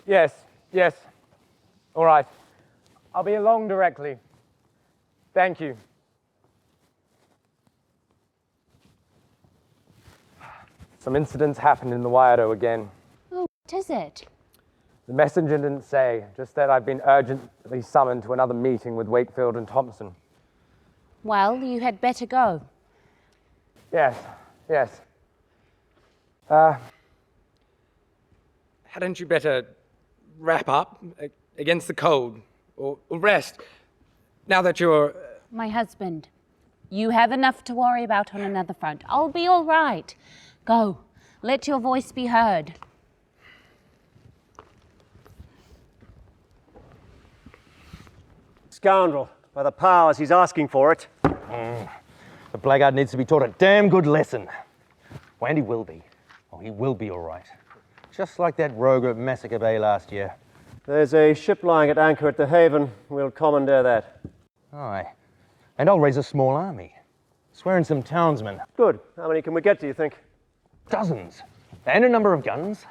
A: Yes, yes. All right. I'll be along directly. Thank you. Some incidents happened in the Wairau again.
B: Oh, what is it?
A: The messenger didn't say, just that I've been urgently summoned to another meeting with Wakefield and Thompson.
B: Well, you had better go.
A: Yes, yes. Hadn't you better wrap up against the cold or rest now that you're...
B: My husband, you have enough to worry about on another front. I'll be all right. Go. Let your voice be heard.
C: Scoundrel. By the powers, he's asking for it.
E: The blackguard needs to be taught a damn good lesson. Well, and he will be. Oh, he will be all right. Just like that rogue at Massacre Bay last year.
C: There's a ship lying at anchor at the haven. We'll commandeer that.
E: Aye. And I'll raise a small army. Swear in some townsmen.
C: Good. How many can we get, do you think?
E: Dozens. And a number of guns.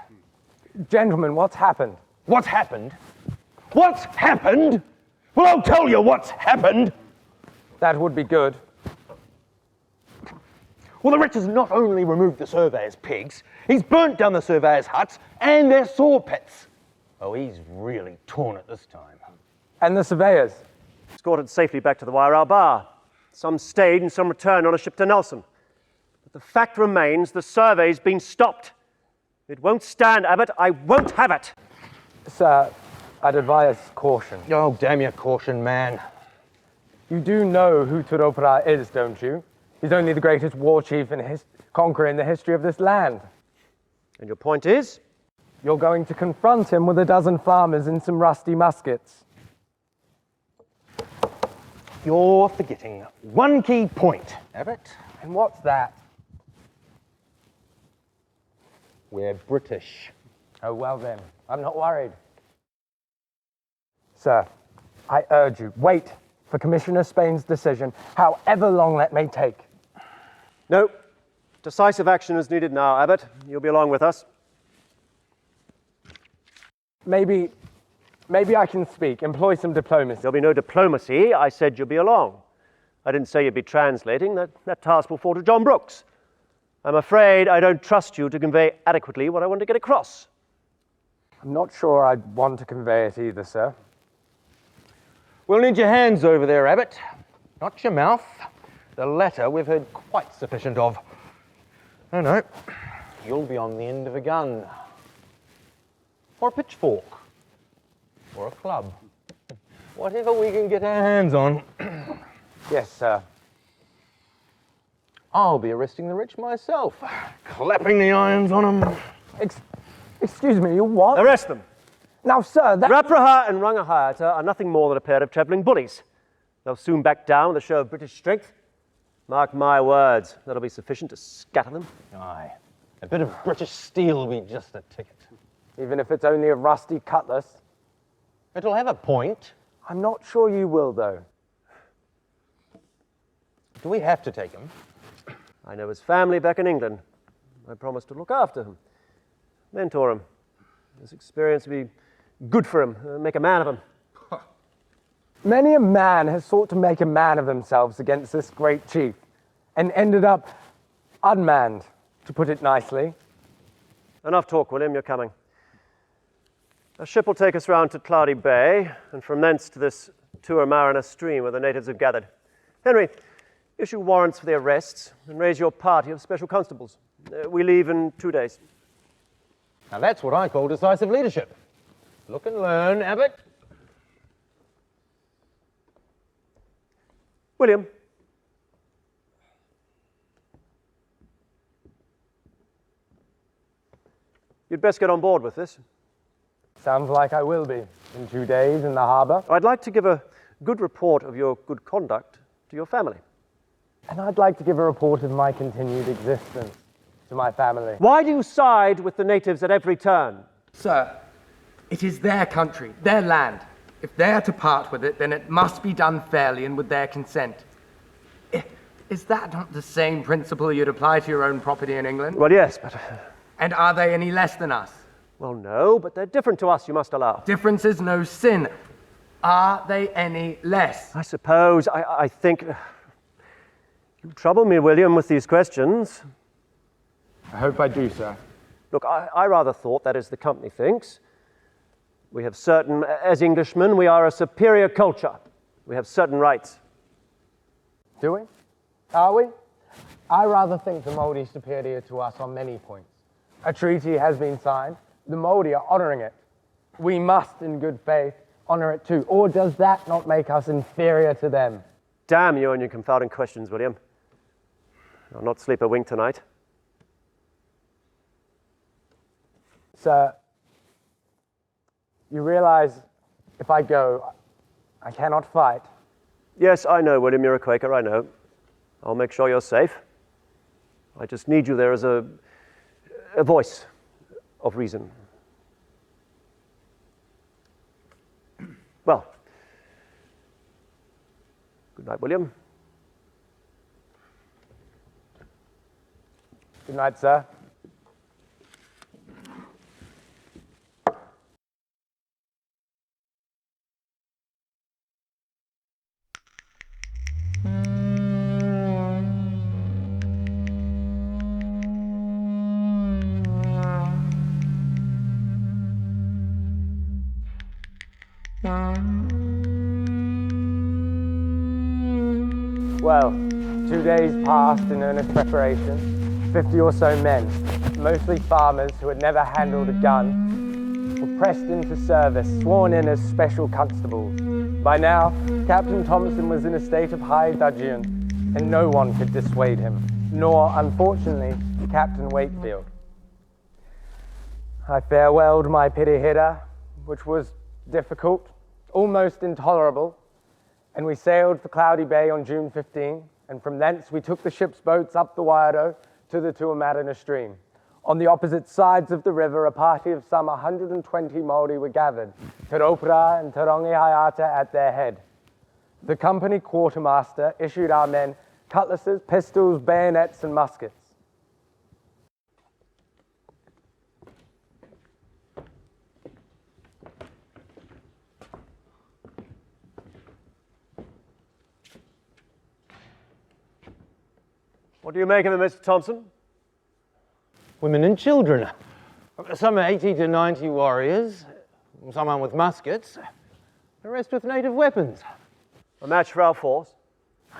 A: Gentlemen, what's happened?
E: What's happened? What's happened? Well, I'll tell you what's happened.
A: That would be good.
E: Well, the wretch has not only removed the surveyors' pigs, he's burnt down the surveyors' huts and their saw pits. Oh, he's really torn it this time.
A: And the surveyors?
C: Escorted safely back to the Wairau bar. Some stayed and some returned on a ship to Nelson. But the fact remains the survey's been stopped. It won't stand, Abbott. I won't have it.
A: Sir, I'd advise caution.
E: Oh, damn your caution, man.
A: You do know who Turopara is, don't you? He's only the greatest war chief and conqueror in the history of this land.
C: And your point is?
A: You're going to confront him with a dozen farmers and some rusty muskets.
E: You're forgetting one key point, Abbott.
A: And what's that?
E: We're British.
A: Oh, well then, I'm not worried. Sir, I urge you, wait for Commissioner Spain's decision, however long that may take.
C: No. Decisive action is needed now, Abbott. You'll be along with us.
A: Maybe I can speak, employ some diplomacy.
C: There'll be no diplomacy. I said you'll be along. I didn't say you'd be translating. That task will fall to John Brooks. I'm afraid I don't trust you to convey adequately what I want to get across.
A: I'm not sure I'd want to convey it either, sir.
E: We'll need your hands over there, Abbott. Not your mouth. The latter we've heard quite sufficient of. Oh no, you'll be on the end of a gun. Or a pitchfork. Or a club. Whatever we can get our hands on.
A: Yes, sir.
E: I'll be arresting the rich myself. Clapping the irons on them.
A: Excuse me, you what?
C: Arrest them.
A: Now, sir, that...
C: Rapraha and Rangahayata are nothing more than a pair of travelling bullies. They'll soon back down with a show of British strength. Mark my words, that'll be sufficient to scatter them.
E: Aye. A bit of British steel will be just a ticket.
A: Even if it's only a rusty cutlass.
E: It'll have a point.
A: I'm not sure you will, though.
E: Do we have to take him?
C: I know his family back in England. I promised to look after him, mentor him. This experience will be good for him, make a man of him.
A: Many a man has sought to make a man of themselves against this great chief, and ended up unmanned, to put it nicely.
C: Enough talk, William, you're coming. A ship will take us round to Cloudy Bay, and from thence to this Tour Mariner stream where the natives have gathered. Henry, issue warrants for the arrests and raise your party of special constables. We leave in 2 days.
E: Now that's what I call decisive leadership. Look and learn, Abbott.
C: William. You'd best get on board with this.
A: Sounds like I will be in 2 days in the harbour.
C: I'd like to give a good report of your good conduct to your family.
A: And I'd like to give a report of my continued existence to my family.
C: Why do you side with the natives at every turn?
G: Sir, it is their country, their land. If they are to part with it, then it must be done fairly and with their consent. Is that not the same principle you'd apply to your own property in England?
C: Well, yes, but...
G: And are they any less than us?
C: Well, no, but they're different to us, you must allow.
G: Difference is no sin. Are they any less?
C: I suppose, I think... You trouble me, William, with these questions.
A: I hope I do, sir.
C: Look, I rather thought, that is, the company thinks. We have certain, as Englishmen, we are a superior culture. We have certain rights.
A: Do we? Are we? I rather think the Māori are superior to us on many points. A treaty has been signed. The Māori are honouring it. We must, in good faith, honour it too. Or does that not make us inferior to them?
C: Damn you and your confounding questions, William. I'll not sleep a wink tonight.
A: Sir, you realise if I go, I cannot fight.
C: Yes, I know, William, you're a Quaker, I know. I'll make sure you're safe. I just need you there as a voice of reason. Well, good night, William.
A: Good night, sir. Well, 2 days passed in earnest preparation. 50 or so men, mostly farmers who had never handled a gun, were pressed into service, sworn in as special constables. By now, Captain Thompson was in a state of high dudgeon, and no one could dissuade him, nor, unfortunately, Captain Wakefield. I farewelled my Pirihira, which was difficult, almost intolerable, and we sailed for Cloudy Bay on June 15, and from thence we took the ship's boats up the Wairau to the Tuamarina stream. On the opposite sides of the river, a party of some 120 Māori were gathered, Te Raupara and Te Rongi Haiata at their head. The company quartermaster issued our men cutlasses, pistols, bayonets, and muskets.
C: What do you make of it, Mr. Thompson?
E: Women and children. Some 80 to 90 warriors, some armed with muskets, the rest with native weapons.
C: A match for our force?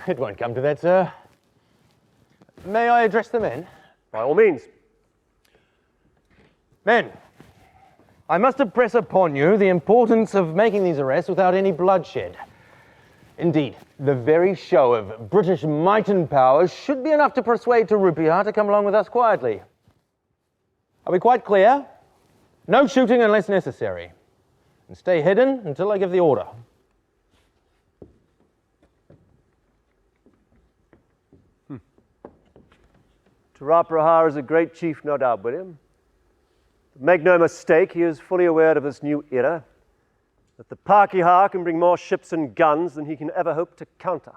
E: It won't come to that, sir. May I address the men?
C: By all means.
E: Men, I must impress upon you the importance of making these arrests without any bloodshed. Indeed, the very show of British might and power should be enough to persuade Te Rupiha to come along with us quietly. Are we quite clear? No shooting unless necessary. And stay hidden until I give the order.
C: Te Rupiha is a great chief, no doubt, William. But make no mistake, he is fully aware of this new era, that the Pākehā can bring more ships and guns than he can ever hope to counter.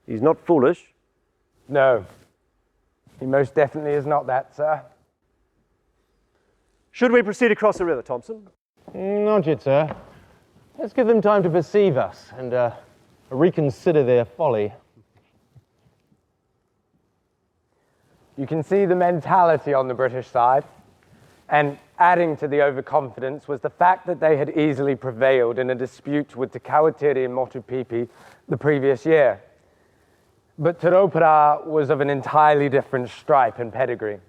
C: He's not foolish.
A: No, he most definitely is not that, sir.
C: Should we proceed across the river, Thompson?
E: Not yet, sir. Let's give them time to perceive us and reconsider their folly.
A: You can see the mentality on the British side, and adding to the overconfidence was the fact that they had easily prevailed in a dispute with the Kawatiri and Motupipi the previous year. But Te Raupara was of an entirely different stripe and pedigree.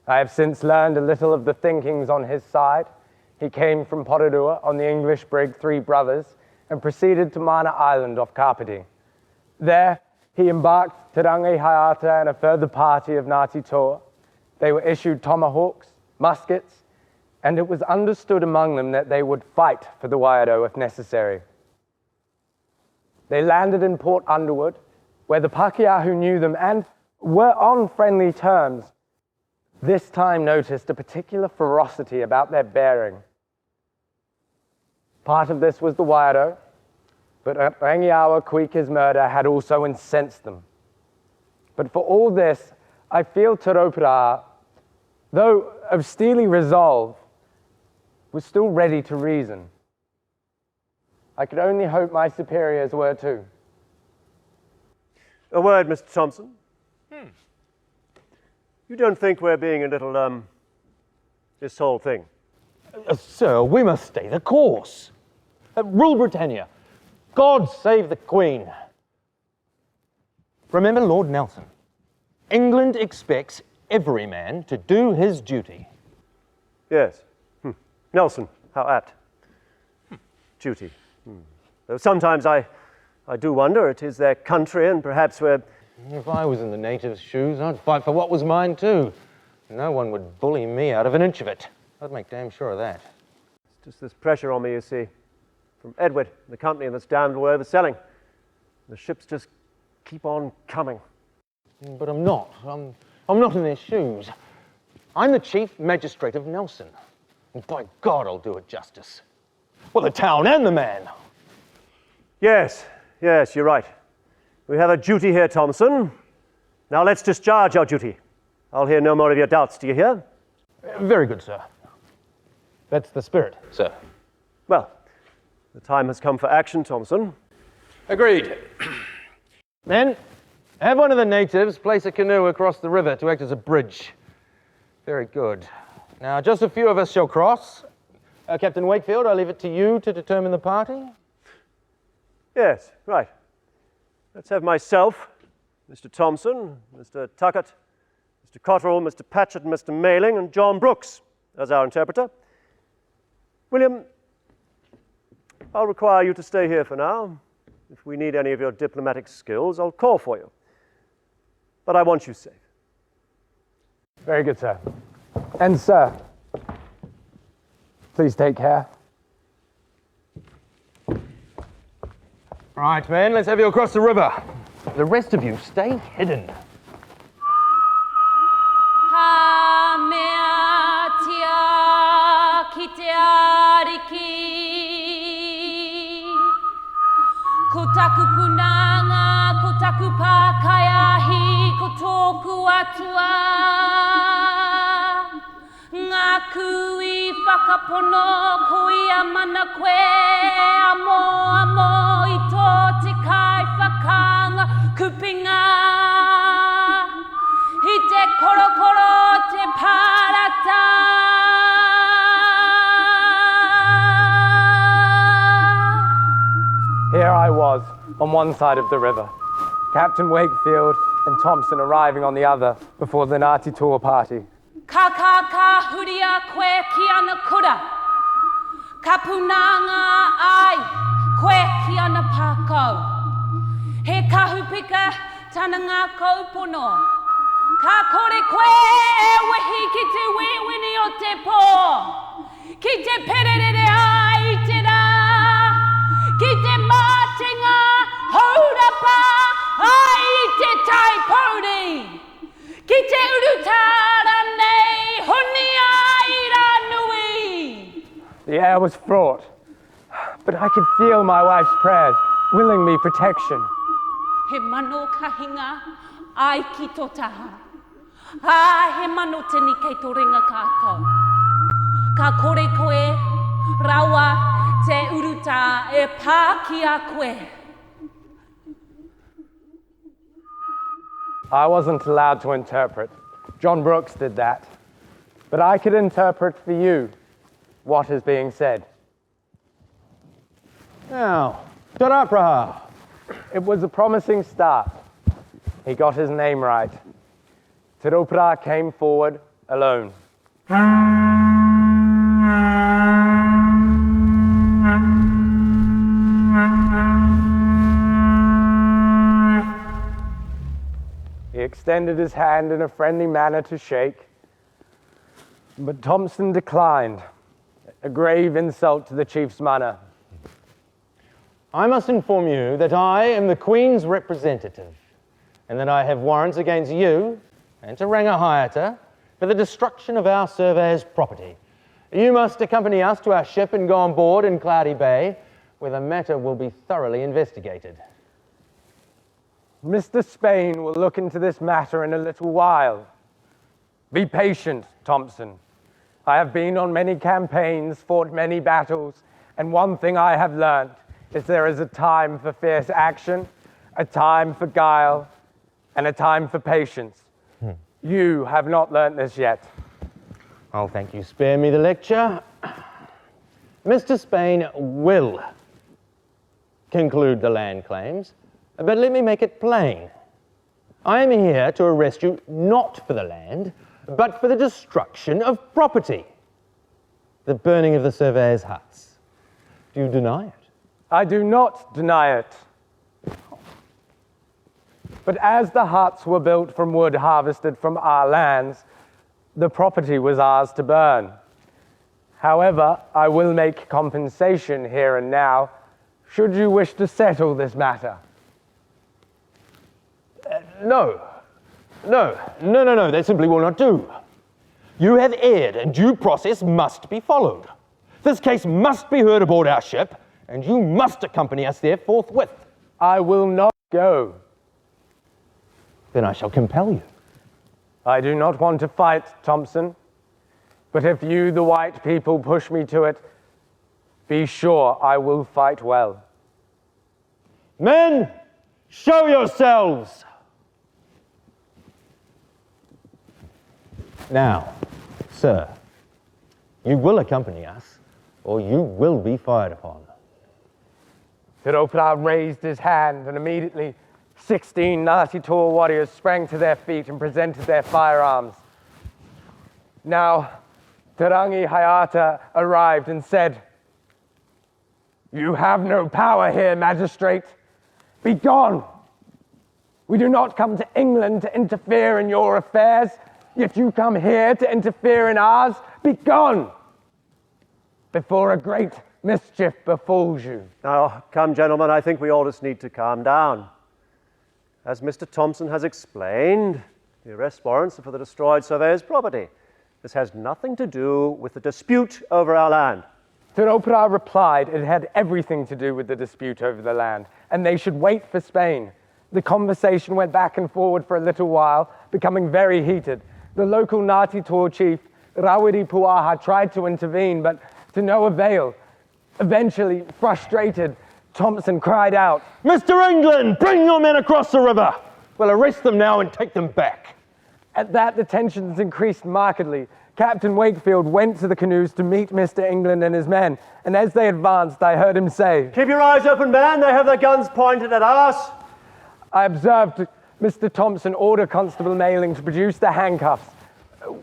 A: I have since learned a little of the thinkings on his side. He came from Porirua on the English brig Three Brothers and proceeded to Mana Island off Kapiti. There, he embarked Te Rangi Hayata and a further party of Ngāti Toa. They were issued tomahawks, muskets, and it was understood among them that they would fight for the Wairau if necessary. They landed in Port Underwood, where the Pakeahu knew them and were on friendly terms. This time noticed a particular ferocity about their bearing. Part of this was the Wairau, but Rangiawa Kuika's murder had also incensed them. But for all this, I feel Te Raupara, though of steely resolve, was still ready to reason. I could only hope my superiors were too.
C: A word, Mr. Thompson. You don't think we're being a little, this whole thing?
E: Sir, we must stay the course. Rule Britannia. God save the Queen. Remember Lord Nelson. England expects every man to do his duty.
C: Yes. Nelson, how apt. Duty. Though sometimes I do wonder, it is their country and perhaps we're...
E: If I was in the natives' shoes, I'd fight for what was mine too. No one would bully me out of an inch of it. I'd make damn sure of that.
C: It's just this pressure on me, you see. From Edward, the company, and this damned overselling. The ships just keep on coming.
E: But I'm not. I'm not in their shoes. I'm the chief magistrate of Nelson. And by God, I'll do it justice. Well, the town and the man.
C: Yes, you're right. We have a duty here, Thompson. Now let's discharge our duty. I'll hear no more of your doubts, do you hear?
E: Very good, sir. That's the spirit, sir.
C: Well, the time has come for action, Thompson.
E: Agreed. Men, have one of the natives place a canoe across the river to act as a bridge. Very good. Now, just a few of us shall cross. Captain Wakefield, I leave it to you to determine the party.
C: Yes, right. Let's have myself, Mr. Thompson, Mr. Tuckett, Mr. Cotterill, Mr. Patchett, Mr. Mailing, and John Brooks as our interpreter. William, I'll require you to stay here for now. If we need any of your diplomatic skills, I'll call for you. But I want you safe.
A: Very good, sir. And sir, please take care.
E: Right, men, let's have you across the river. The rest of you, stay hidden.
B: Ka mea tia ki te ariki. Ko taku punanga, ko taku pākaiahi, ko tōku atua. Ngā kui whakapono, ko ia mana koe, amo i tō te kai whakanga kupinga. I te korokoro te parata.
A: Here I was, on one side of the river, Captain Wakefield and Thompson arriving on the other before the Ngāti Toa party.
B: Ka huria koe ki ana kura. Ka punanga ai koe ki ana pākau. He kahupika tana ngā kaupono. Ka kore koe e wehi ki te wiwini o te pō. Ki te pererere ai te rā. Ki te mātenga haurapa ai te taipauri. Ki te urutara nei honi ai rā nui.
A: The air was fraught, but I could feel my wife's prayers, willing me protection.
B: He mano kahinga ai ki tō taha. He mano tini kei tō ringa kātou. Ka kore koe, Rawa te uruta e pā ki a koe.
A: I wasn't allowed to interpret. John Brooks did that. But I could interpret for you what is being said.
E: Now, Tarapraha.
A: It was a promising start. He got his name right. Tiropra came forward alone. He extended his hand in a friendly manner to shake, but Thompson declined, a grave insult to the chief's manner.
E: I must inform you that I am the Queen's representative, and that I have warrants against you and Taranga Hayata for the destruction of our surveyor's property. You must accompany us to our ship and go on board in Cloudy Bay, where the matter will be thoroughly investigated.
A: Mr. Spain will look into this matter in a little while. Be patient, Thompson. I have been on many campaigns, fought many battles, and one thing I have learned is there is a time for fierce action, a time for guile, and a time for patience. You have not learnt this yet.
E: Oh, thank you. Spare me the lecture. Mr. Spain will conclude the land claims, but let me make it plain. I am here to arrest you not for the land, but for the destruction of property. The burning of the surveyor's huts. Do you deny it?
A: I do not deny it. But as the huts were built from wood harvested from our lands, the property was ours to burn. However, I will make compensation here and now, should you wish to settle this matter.
E: No, that simply will not do. You have erred, and due process must be followed. This case must be heard aboard our ship, and you must accompany us there forthwith.
A: I will not go.
E: Then I shall compel you.
A: I do not want to fight, Thompson, but if you, the white people, push me to it, be sure I will fight well.
E: Men, show yourselves! Now, sir, you will accompany us, or you will be fired upon.
A: Tiropra raised his hand, and immediately 16 Ngāti warriors sprang to their feet and presented their firearms. Now, Tarangi Hayata arrived and said, "You have no power here, magistrate. Be gone. We do not come to England to interfere in your affairs, yet you come here to interfere in ours. Be gone, before a great mischief befalls you."
C: Now, come, gentlemen, I think we all just need to calm down. As Mr. Thompson has explained, the arrest warrants are for the destroyed surveyor's property. This has nothing to do with the dispute over our land.
A: Tiropra replied it had everything to do with the dispute over the land, and they should wait for Spain. The conversation went back and forward for a little while, becoming very heated. The local Ngāti Toa chief, Rawiri Puaha, tried to intervene, but to no avail. Eventually, frustrated, Thompson cried out,
E: Mr. England, bring your men across the river. We'll arrest them now and take them back.
A: At that, the tensions increased markedly. Captain Wakefield went to the canoes to meet Mr. England and his men, and as they advanced, I heard him say,
C: "Keep your eyes open, man. They have their guns pointed at us."
A: I observed Mr. Thompson order Constable Mailing to produce the handcuffs,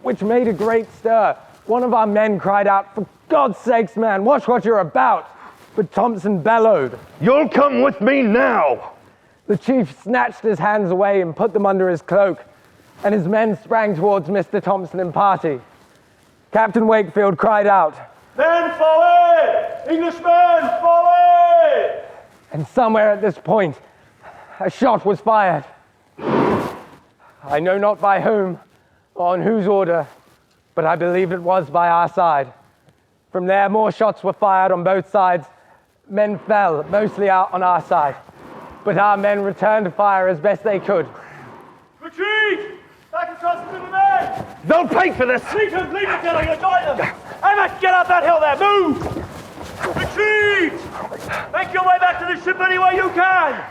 A: which made a great stir. One of our men cried out, "For God's sakes, man, watch what you're about." But Thompson bellowed,
E: You'll come with me now.
A: The chief snatched his hands away and put them under his cloak, and his men sprang towards Mr. Thompson and party. Captain Wakefield cried out,
C: "Men forward! Englishmen forward!"
A: and somewhere at this point, a shot was fired. I know not by whom or on whose order, but I believe it was by our side. From there, more shots were fired on both sides. Men fell, mostly out on our side, but our men returned fire as best they could.
C: Retreat! Back across to the men!
E: They'll pay for this.
C: Leave them, Gilligan, join them! Emmett, get up that hill there, move! Retreat! Make your way back to the ship any way you can!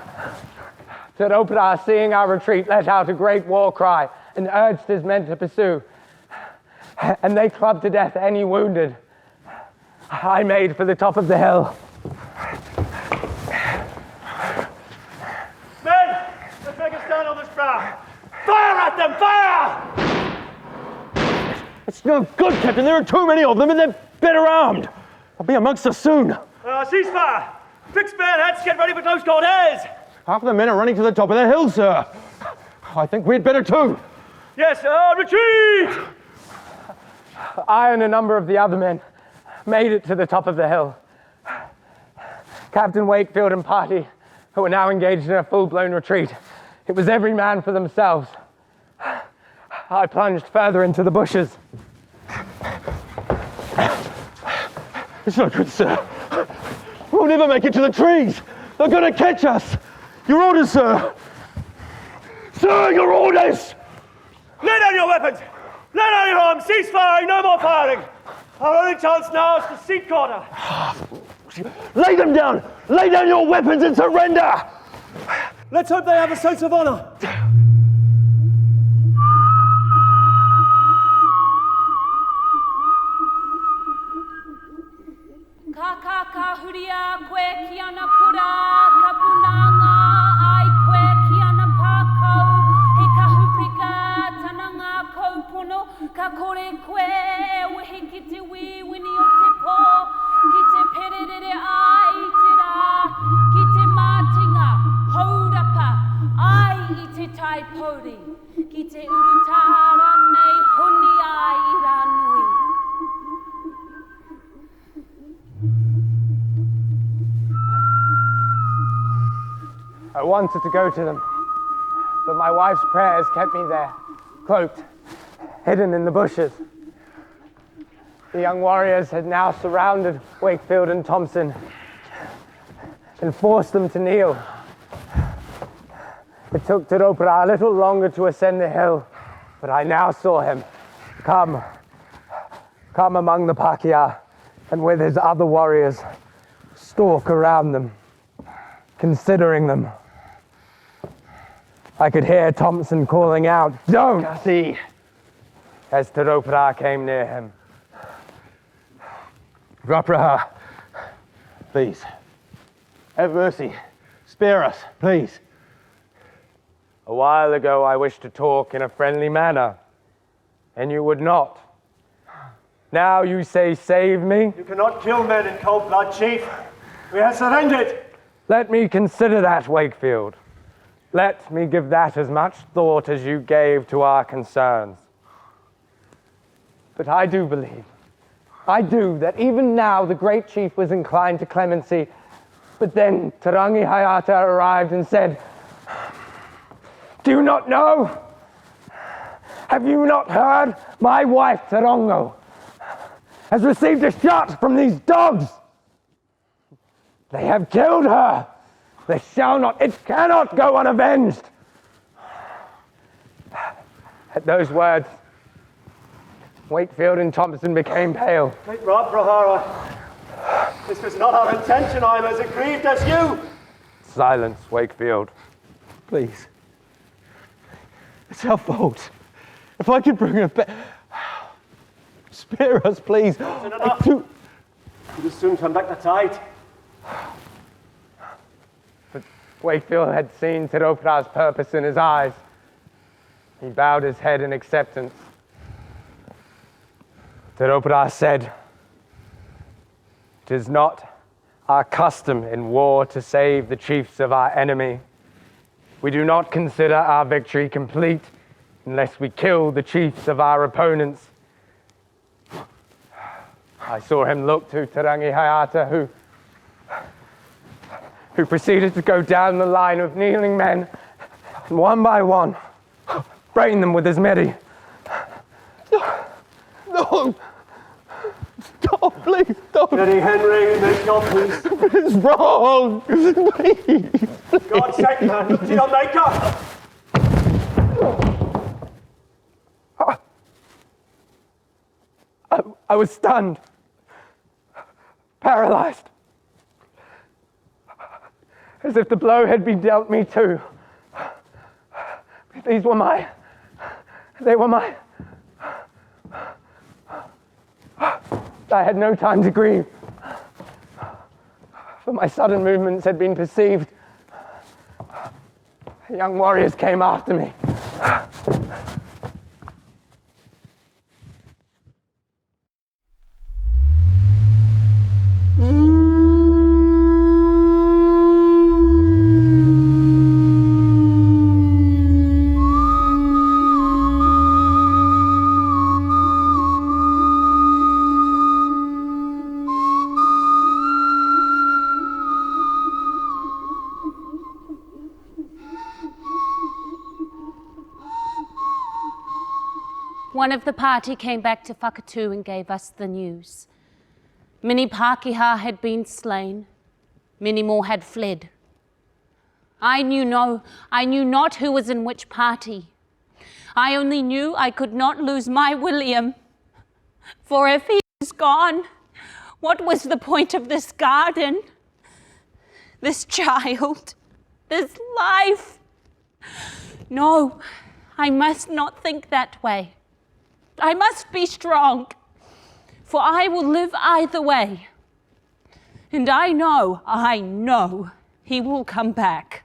A: Teropra, seeing our retreat, let out a great war cry and urged his men to pursue. And they clubbed to death any wounded. I made for the top of the hill.
C: Men, let's make a stand on this prow. Fire at them, fire! It's no good, Captain. There are too many of them and they're better armed. I'll be amongst us soon. Ceasefire! Fix bayonets, get ready for close quarters! Half of the men are running to the top of the hill, sir. I think we'd better too. Yes, retreat!
A: I and a number of the other men made it to the top of the hill. Captain Wakefield and party, who were now engaged in a full-blown retreat. It was every man for themselves. I plunged further into the bushes.
C: It's not good, sir. We'll never make it to the trees. They're going to catch us. Your orders, sir. Sir, your orders! Lay down your weapons! Lay down your arms! Cease firing! No more firing! Our only chance now is to seek quarter. Lay them down! Lay down your weapons and surrender! Let's hope they have a sense of honor.
B: Ka huria koe ki ana pura, ka punanga ai koe ki ana pākau, he ka hupika tananga kaupono, ka kore koe wehe ki te wiwini o te pō, ki te pererere ai te rā, ki te mātinga, haurapa, ai I te taipori, ki te urutara nei honi ai I rā nui.
A: I wanted to go to them, but my wife's prayers kept me there, cloaked, hidden in the bushes. The young warriors had now surrounded Wakefield and Thompson and forced them to kneel. It took Teropra a little longer to ascend the hill, but I now saw him come among the Pakeha and with his other warriors stalk around them, considering them. I could hear Thompson calling out, "Don't!"
C: See,
A: as Teropra came near him.
C: Rapraha, please. Have mercy. Spare us, please.
A: A while ago I wished to talk in a friendly manner, and you would not. Now you say, "Save me."
C: You cannot kill men in cold blood, Chief. We have surrendered.
A: Let me consider that, Wakefield. Let me give that as much thought as you gave to our concerns. But I do believe, that even now the great chief was inclined to clemency. But then Tarangi Hayata arrived and said, "Do you not know? Have you not heard? My wife, Tarongo, has received a shot from these dogs. They have killed her. They shall not, it cannot go unavenged." At those words, Wakefield and Thompson became pale.
C: Great Rapraha, this was not our intention. I'm as aggrieved as you.
A: Silence, Wakefield.
C: Please. It's our fault. If I could bring her back. Spare us, please. You'd as soon turn back the tide.
A: But Wakefield had seen Teropra's purpose in his eyes. He bowed his head in acceptance. Teropra said, "It is not our custom in war to save the chiefs of our enemy. We do not consider our victory complete unless we kill the chiefs of our opponents." I saw him look to Tarangi Hayata, who proceeded to go down the line of kneeling men, and one by one, brain them with his medi.
C: No! Stop, please, stop! Lady Henry, make your peace. It's wrong! Please! God's sake, man, look to your maker!
A: I was stunned. paralyzed. As if the blow had been dealt me too. They were mine. I had no time to grieve, for my sudden movements had been perceived. Young warriors came after me.
B: One of the party came back to Whakatū and gave us the news. Many Pākehā had been slain, many more had fled. I knew not who was in which party. I only knew I could not lose my William, for if he was gone, what was the point of this garden, this child, this life? No, I must not think that way. I must be strong, for I will live either way. And I know he will come back.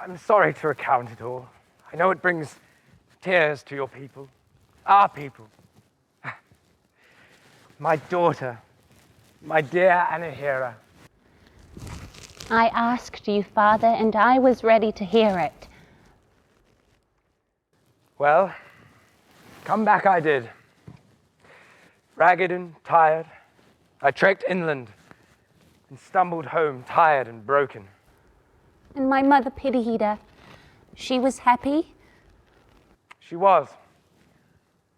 A: I'm sorry to recount it all. I know it brings tears to your people, our people. My daughter, my dear Anahira.
B: I asked you, Father, and I was ready to hear it.
A: Well, come back I did. Ragged and tired, I trekked inland and stumbled home tired and broken.
B: And my mother, Pirihira, she was happy?
A: She was.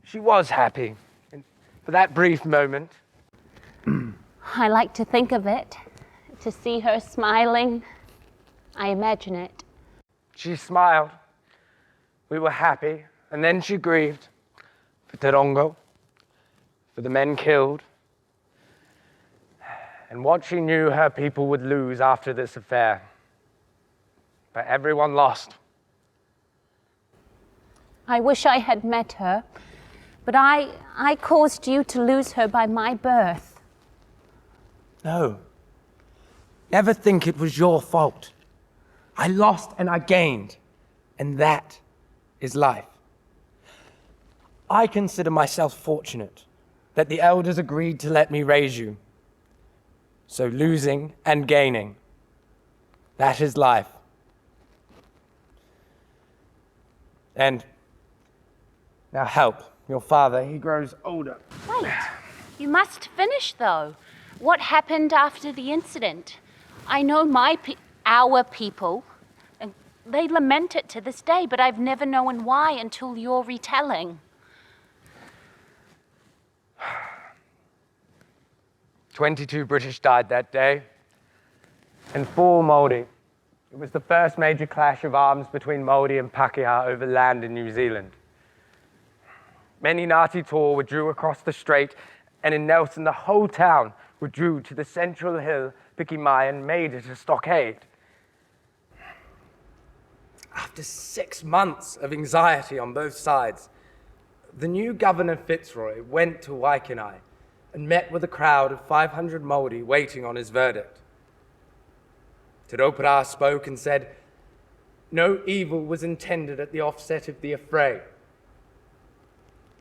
A: She was happy. And for that brief moment.
B: I like to think of it, to see her smiling. I imagine it.
A: She smiled. We were happy. And then she grieved for Tarongo, for the men killed, and what she knew her people would lose after this affair. But everyone lost.
B: I wish I had met her, but I caused you to lose her by my birth.
G: No. Never think it was your fault. I lost and I gained, and that is life. I consider myself fortunate that the elders agreed to let me raise you. So losing and gaining, that is life. And now help your father, he grows older.
B: Wait, you must finish though. What happened after the incident? I know our people, and they lament it to this day, but I've never known why until your retelling.
A: 22 British died that day, and 4 Māori. It was the first major clash of arms between Māori and Pākehā over land in New Zealand. Many Ngāti Tō withdrew across the strait, and in Nelson the whole town withdrew to the central hill, Pikimai, and made it a stockade.
G: After 6 months of anxiety on both sides, the new Governor Fitzroy went to Waikenai and met with a crowd of 500 Māori waiting on his verdict. Te Raupara spoke and said, no evil was intended at the offset of the affray.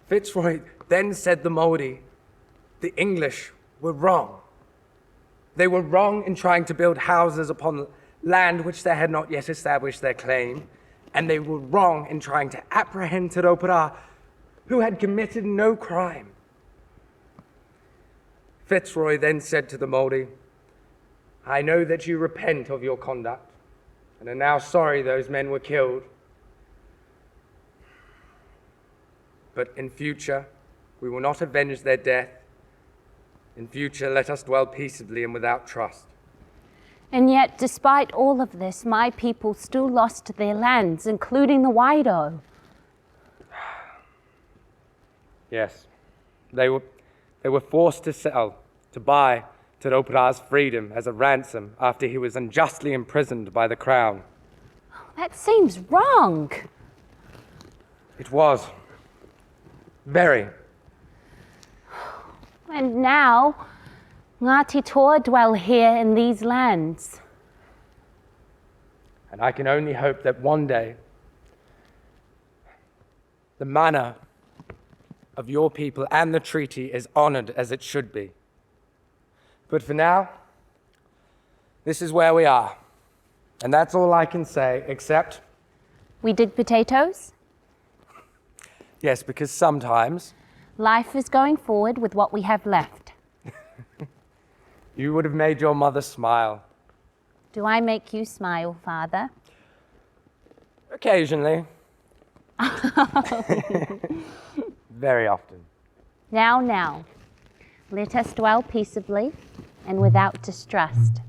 G: Fitzroy then said the Māori, the English were wrong,
A: They were wrong in trying to build houses upon land which they had not yet established their claim, and they were wrong in trying to apprehend Teropara, who had committed no crime. Fitzroy then said to the Mouldy, I know that you repent of your conduct, and are now sorry those men were killed. But in future, we will not avenge their death. In future, let us dwell peaceably and without trust.
B: And yet, despite all of this, my people still lost their lands, including the Wairau.
A: Yes, they were forced to sell, to buy Teropara's freedom as a ransom after he was unjustly imprisoned by the crown.
B: That seems wrong.
A: It was. Very.
B: And now, Ngāti Toa dwell here in these lands.
A: And I can only hope that one day the mana of your people and the treaty is honored as it should be. But for now, this is where we are. And that's all I can say, except...
B: We dig potatoes.
A: Yes, because sometimes...
B: Life is going forward with what we have left.
A: You would have made your mother smile.
B: Do I make you smile, Father?
A: Occasionally. Very often.
B: Now, let us dwell peaceably and without distrust.